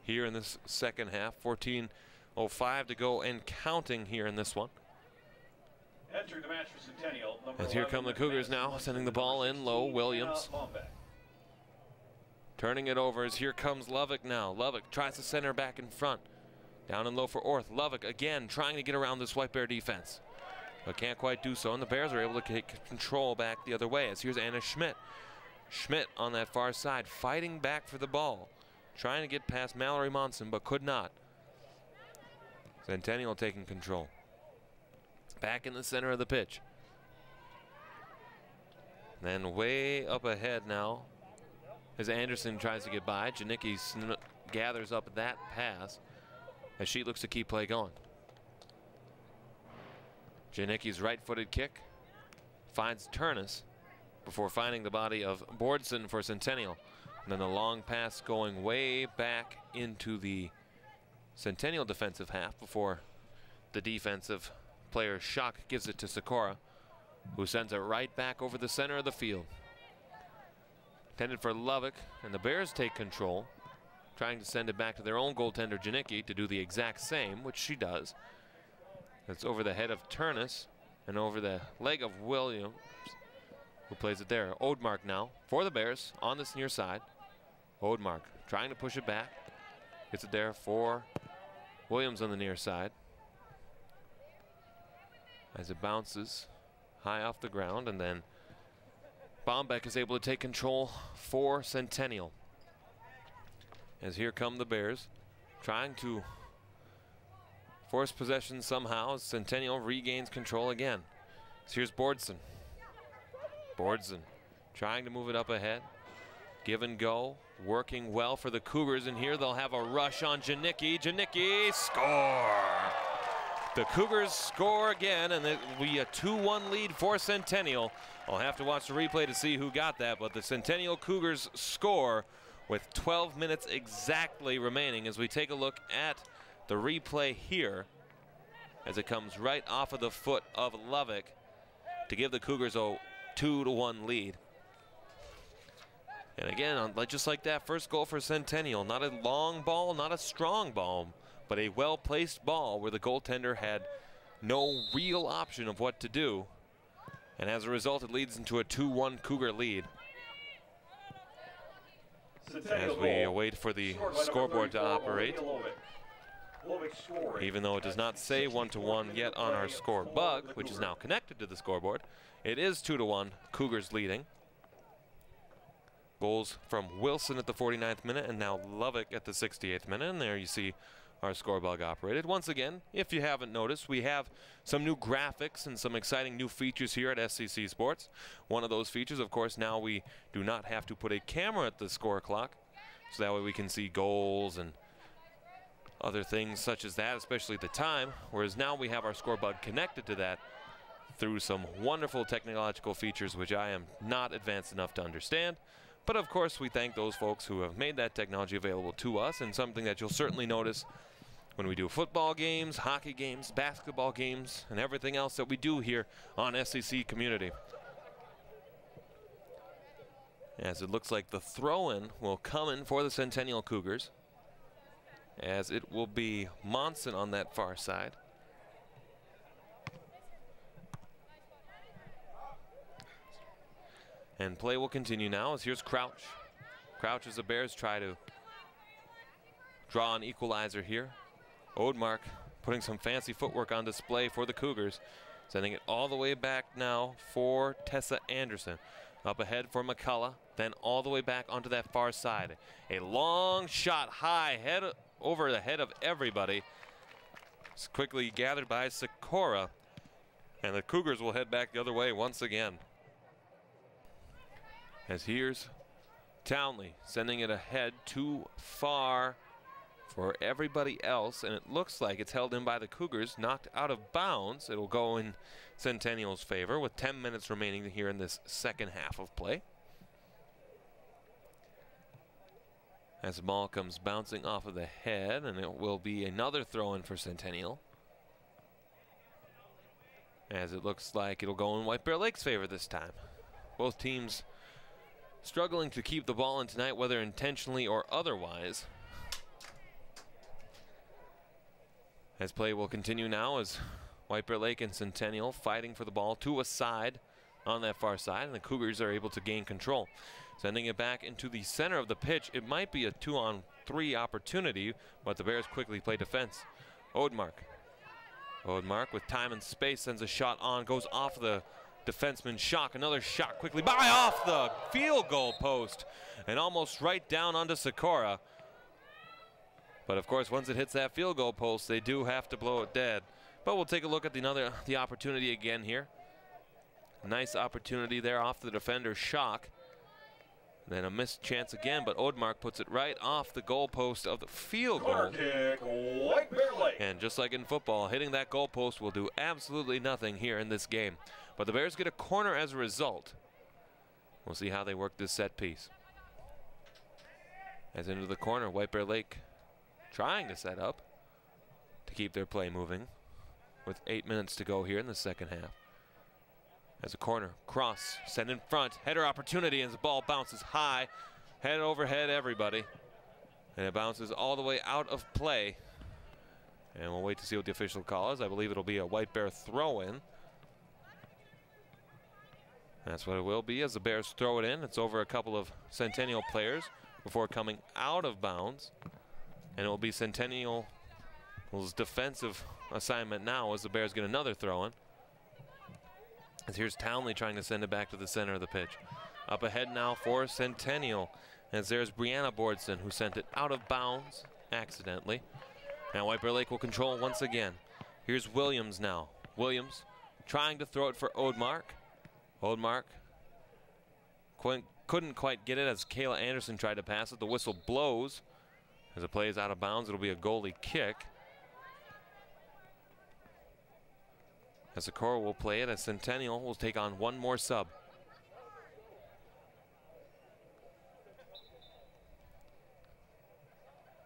[SPEAKER 2] here in this second half. 14:05 to go and counting here in this one.
[SPEAKER 13] Entering the match for Centennial,
[SPEAKER 2] As here come the Cougars now, sending the ball in low. Williams turning it over as here comes Lovick now. Lovick tries to center back in front. Down and low for Orth. Lovick again trying to get around this White Bear defense, but can't quite do so. And the Bears are able to take control back the other way as here's Anna Schmidt. Schmidt on that far side fighting back for the ball. Trying to get past Mallory Monson, but could not. Centennial taking control. Back in the center of the pitch. Then way up ahead now as Anderson tries to get by. Janicki gathers up that pass as she looks to keep play going. Janicki's right-footed kick finds Turnus before finding the body of Bordson for Centennial. And then the long pass going way back into the Centennial defensive half before the defensive player Schock gives it to Sikora, who sends it right back over the center of the field. Intended for Lovick, and the Bears take control, trying to send it back to their own goaltender Janicki to do the exact same, which she does. It's over the head of Turnus and over the leg of Williams, who plays it there. Odmark now for the Bears on this near side. Odmark trying to push it back. Gets it there for Williams on the near side. As it bounces high off the ground, and then Bombeck is able to take control for Centennial. As here come the Bears trying to force possession somehow. Centennial regains control again. So here's Bordson. Bordson trying to move it up ahead. Give and go, working well for the Cougars, and here they'll have a rush on Janicki. Janicki, score! The Cougars score again, and it will be a 2-1 lead for Centennial. I'll have to watch the replay to see who got that, but the Centennial Cougars score with 12 minutes exactly remaining as we take a look at the replay here as it comes right off of the foot of Lovick to give the Cougars a 2-1 lead. And again, just like that first goal for Centennial, not a long ball, not a strong ball, but a well-placed ball where the goaltender had no real option of what to do. And as a result, it leads into a 2-1 Cougar lead. As we await for the scoreboard to operate. Even though it does not say 1-1 yet on our score bug, which is now connected to the scoreboard, it is 2-1, Cougars leading. Goals from Wilson at the 49th minute and now Lovick at the 68th minute. And there you see our score bug operated. Once again, if you haven't noticed, we have some new graphics and some exciting new features here at SCC Sports. One of those features, of course, now we do not have to put a camera at the score clock, so that way we can see goals and other things such as that, especially the time, whereas now we have our score bug connected to that through some wonderful technological features which I am not advanced enough to understand. But of course, we thank those folks who have made that technology available to us, and something that you'll certainly notice when we do football games, hockey games, basketball games, and everything else that we do here on SCC Community. As it looks like the throw-in will come in for the Centennial Cougars, as it will be Monson on that far side. And play will continue now as here's Crouch. Crouch as the Bears try to draw an equalizer here. Odmark putting some fancy footwork on display for the Cougars. Sending it all the way back now for Tessa Anderson. Up ahead for McCullough, then all the way back onto that far side. A long shot high, head over the head of everybody. It's quickly gathered by Sikora. And the Cougars will head back the other way once again. As here's Townley sending it ahead too far for everybody else, and it looks like it's held in by the Cougars, knocked out of bounds. It'll go in Centennial's favor with 10 minutes remaining here in this second half of play. As the ball comes bouncing off of the head, and it will be another throw-in for Centennial. As it looks like it'll go in White Bear Lake's favor this time. Both teams struggling to keep the ball in tonight, whether intentionally or otherwise. As play will continue now as White Bear Lake and Centennial fighting for the ball to a side on that far side, and the Cougars are able to gain control. Sending it back into the center of the pitch. It might be a 2-on-3 opportunity, but the Bears quickly play defense. Odemark with time and space sends a shot on, goes off the defenseman Shock. Another shot quickly by off the field goal post and almost right down onto Sikora. But of course, once it hits that field goal post, they do have to blow it dead. But we'll take a look at the opportunity again here. Nice opportunity there off the defender Shock. Then a missed chance again, but Odemark puts it right off the goalpost of the field goal.
[SPEAKER 13] Kick, White Bear Lake.
[SPEAKER 2] And just like in football, hitting that goalpost will do absolutely nothing here in this game. But the Bears get a corner as a result. We'll see how they work this set piece. As into the corner, White Bear Lake trying to set up to keep their play moving with 8 minutes to go here in the second half. As a corner, cross, send in front, header opportunity as the ball bounces high, head over head everybody. And it bounces all the way out of play. And we'll wait to see what the official call is. I believe it'll be a White Bear throw-in. That's what it will be as the Bears throw it in. It's over a couple of Centennial players before coming out of bounds. And it will be Centennial's defensive assignment now as the Bears get another throw-in. As here's Townley trying to send it back to the center of the pitch. Up ahead now for Centennial. As there's Brianna Bordson who sent it out of bounds accidentally. Now White Bear Lake will control once again. Here's Williams now. Williams trying to throw it for Odemark. Odemark couldn't quite get it as Kayla Anderson tried to pass it. The whistle blows. As the play is out of bounds, it'll be a goalie kick. As the Sikora will play it, as Centennial will take on one more sub.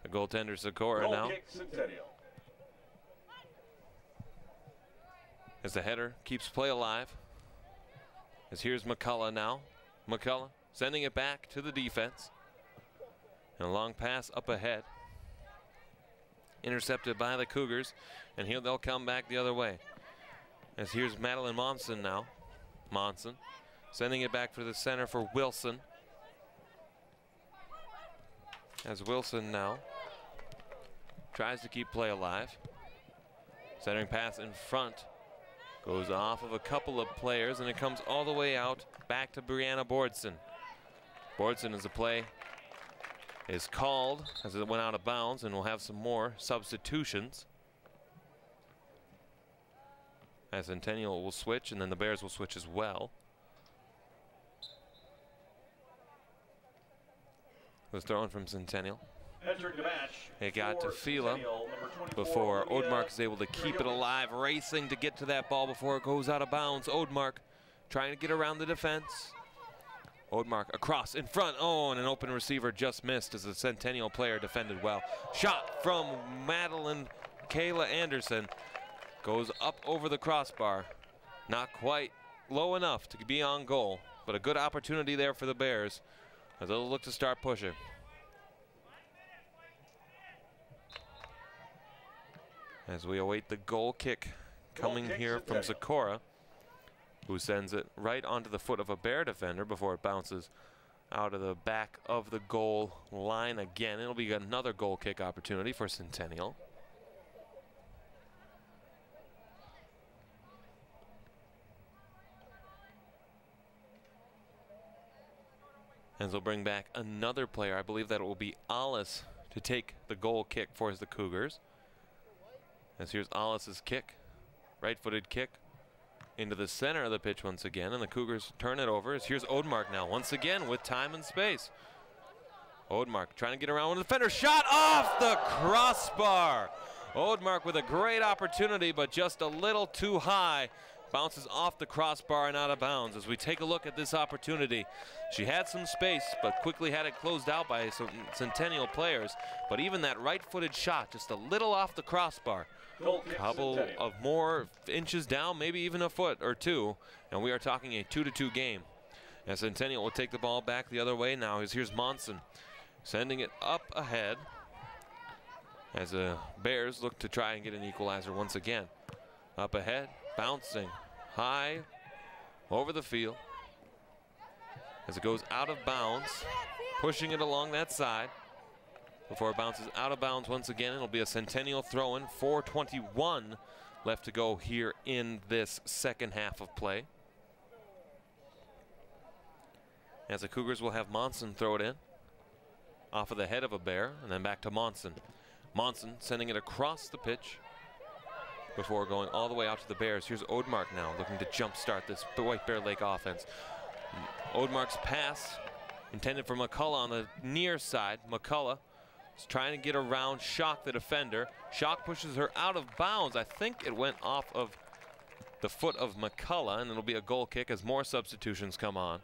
[SPEAKER 2] The goaltender Sikora now. As the header keeps play alive. As here's McCullough now. McCullough sending it back to the defense. And a long pass up ahead. Intercepted by the Cougars. And here they'll come back the other way. As here's Madeline Monson now. Monson sending it back for the center for Wilson. As Wilson now tries to keep play alive. Centering pass in front. Goes off of a couple of players and it comes all the way out back to Brianna Bordson. Bordson as the play is called as it went out of bounds, and we'll have some more substitutions. As Centennial will switch, and then the Bears will switch as well. Was thrown from Centennial.
[SPEAKER 13] Entering the match,
[SPEAKER 2] it got to Fila before Odemark is able to keep it alive, racing to get to that ball before it goes out of bounds. Odemark trying to get around the defense. Odemark across in front. Oh, and an open receiver just missed as the Centennial player defended well. Shot from Madeline Kayla Anderson. Goes up over the crossbar. Not quite low enough to be on goal, but a good opportunity there for the Bears as they'll look to start pushing. As we await the goal kick coming here from Sikora, who sends it right onto the foot of a Bear defender before it bounces out of the back of the goal line again. It'll be another goal kick opportunity for Centennial. As they'll bring back another player. I believe that it will be Alice to take the goal kick for the Cougars. As here's Alice's kick. Right-footed kick into the center of the pitch once again. And the Cougars turn it over. As here's Odemark now once again with time and space. Odemark trying to get around with the defender. Shot off the crossbar. Odemark with a great opportunity, but just a little too high bounces off the crossbar and out of bounds. As we take a look at this opportunity, she had some space, but quickly had it closed out by some Centennial players. But even that right-footed shot, just a little off the crossbar. Couple of more inches down, maybe even a foot or two, and we are talking a 2-2 game. As Centennial will take the ball back the other way now. Here's Monson sending it up ahead as the Bears look to try and get an equalizer once again. Up ahead, bouncing high over the field as it goes out of bounds, pushing it along that side before it bounces out of bounds once again. It'll be a Centennial throw-in. 4:21 left to go here in this second half of play. As the Cougars will have Monson throw it in off of the head of a Bear, and then back to Monson. Monson sending it across the pitch before going all the way out to the Bears. Here's Odemark now looking to jumpstart this White Bear Lake offense. Odemark's pass intended for McCullough on the near side. McCullough is trying to get around Schock, the defender. Schock pushes her out of bounds. I think it went off of the foot of McCullough, and it'll be a goal kick as more substitutions come on.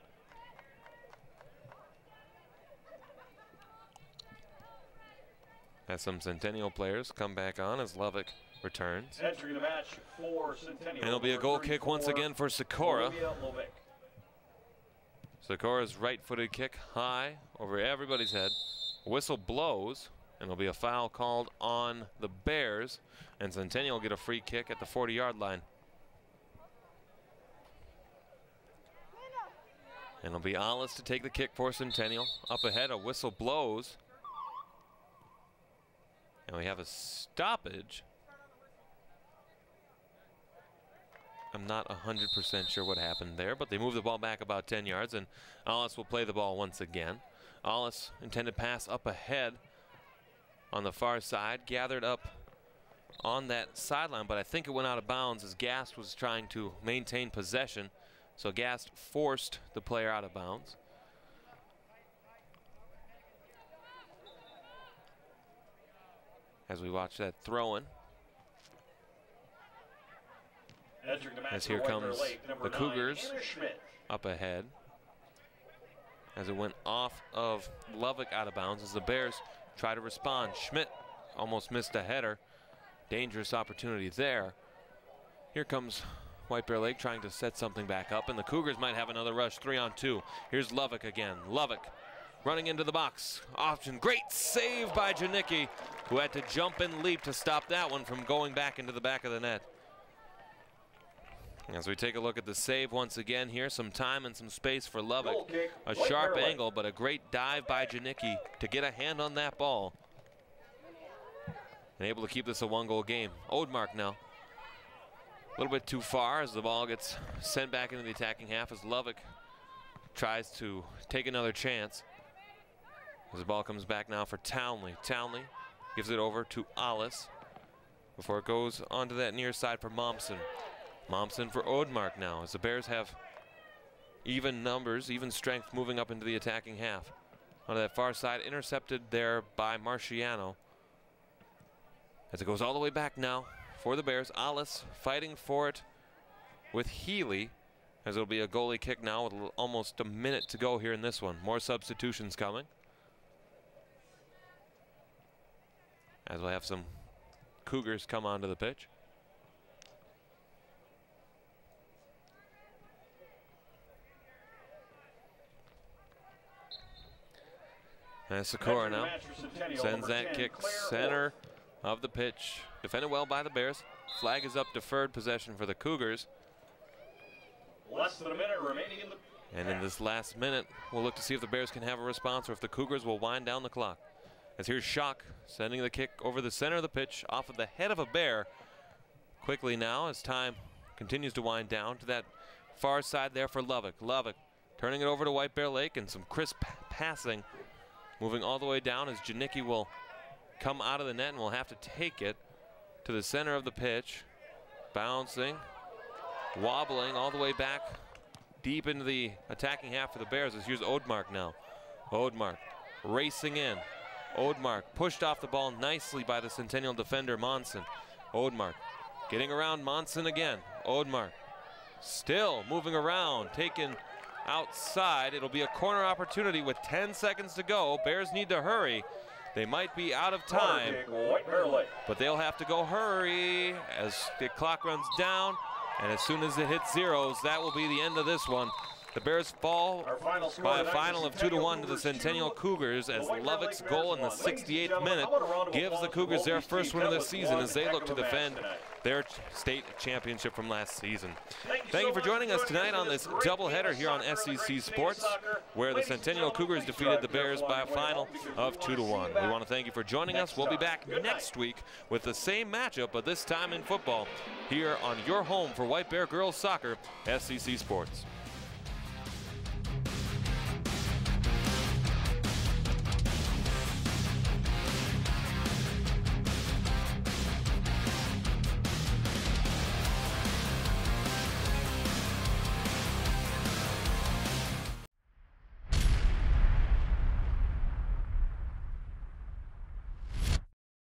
[SPEAKER 2] As some Centennial players come back on as Lovick returns.
[SPEAKER 13] Entering the match for Centennial.
[SPEAKER 2] And it'll be a goal kick once again for Sikora. Sikora's right-footed kick high over everybody's head. Whistle blows, and there'll be a foul called on the Bears, and Centennial will get a free kick at the 40-yard line. And it'll be Alice to take the kick for Centennial. Up ahead, a whistle blows. And we have a stoppage. I'm not 100% sure what happened there, but they move the ball back about 10 yards, and Alice will play the ball once again. Alice intended pass up ahead on the far side, gathered up on that sideline, but I think it went out of bounds as Gast was trying to maintain possession. So Gast forced the player out of bounds. As we watch that throw-in. As here comes the Cougars up ahead. As it went off of Lovick out of bounds as the Bears try to respond. Schmidt almost missed a header. Dangerous opportunity there. Here comes White Bear Lake trying to set something back up, and the Cougars might have another rush, 3-on-2. Here's Lovick again. Lovick running into the box. Option, great save by Janicki, who had to jump and leap to stop that one from going back into the back of the net. As we take a look at the save once again here, some time and some space for Lovick. A sharp angle, but a great dive by Janicki to get a hand on that ball. And able to keep this a one-goal game. Odemark now. A little bit too far as the ball gets sent back into the attacking half as Lovick tries to take another chance. As the ball comes back now for Townley. Townley gives it over to Alice before it goes onto that near side for Momsen. Momsen for Odemark now as the Bears have even numbers, even strength moving up into the attacking half. On that far side, intercepted there by Marciano. As it goes all the way back now for the Bears. Alice fighting for it with Healy as it'll be a goalie kick now with almost a minute to go here in this one. More substitutions coming. As we'll have some Cougars come onto the pitch. And Sikora now sends that kick center of the pitch. Defended well by the Bears. Flag is up, deferred possession for the Cougars.
[SPEAKER 13] Less than a minute remaining in the...
[SPEAKER 2] And in this last minute, we'll look to see if the Bears can have a response or if the Cougars will wind down the clock. As here's Schock sending the kick over the center of the pitch off of the head of a Bear. Quickly now as time continues to wind down to that far side there for Lovick. Lovick turning it over to White Bear Lake and some crisp passing. Moving all the way down as Janicki will come out of the net and will have to take it to the center of the pitch. Bouncing, wobbling all the way back deep into the attacking half for the Bears as here's Odemark now. Odemark racing in. Odemark pushed off the ball nicely by the Centennial defender Monson. Odemark getting around Monson again. Odemark Still moving around, taken outside. It'll be a corner opportunity with 10 seconds to go. Bears need to hurry. They might be out of time, but they'll have to go hurry as the clock runs down. And as soon as it hits zeros, that will be the end of this one. The Bears fall by a final of 2-1 to the Centennial Cougars as Lovick's goal in the 68th minute gives the Cougars their first win of the season as they look to defend their state championship from last season. Thank you for joining us tonight on this doubleheader here on SEC Sports, where the Centennial Cougars defeated the Bears by a final of 2-1. We want to thank you for joining us. We'll be back next week with the same matchup, but this time in football, here on your home for White Bear Girls Soccer, SEC Sports.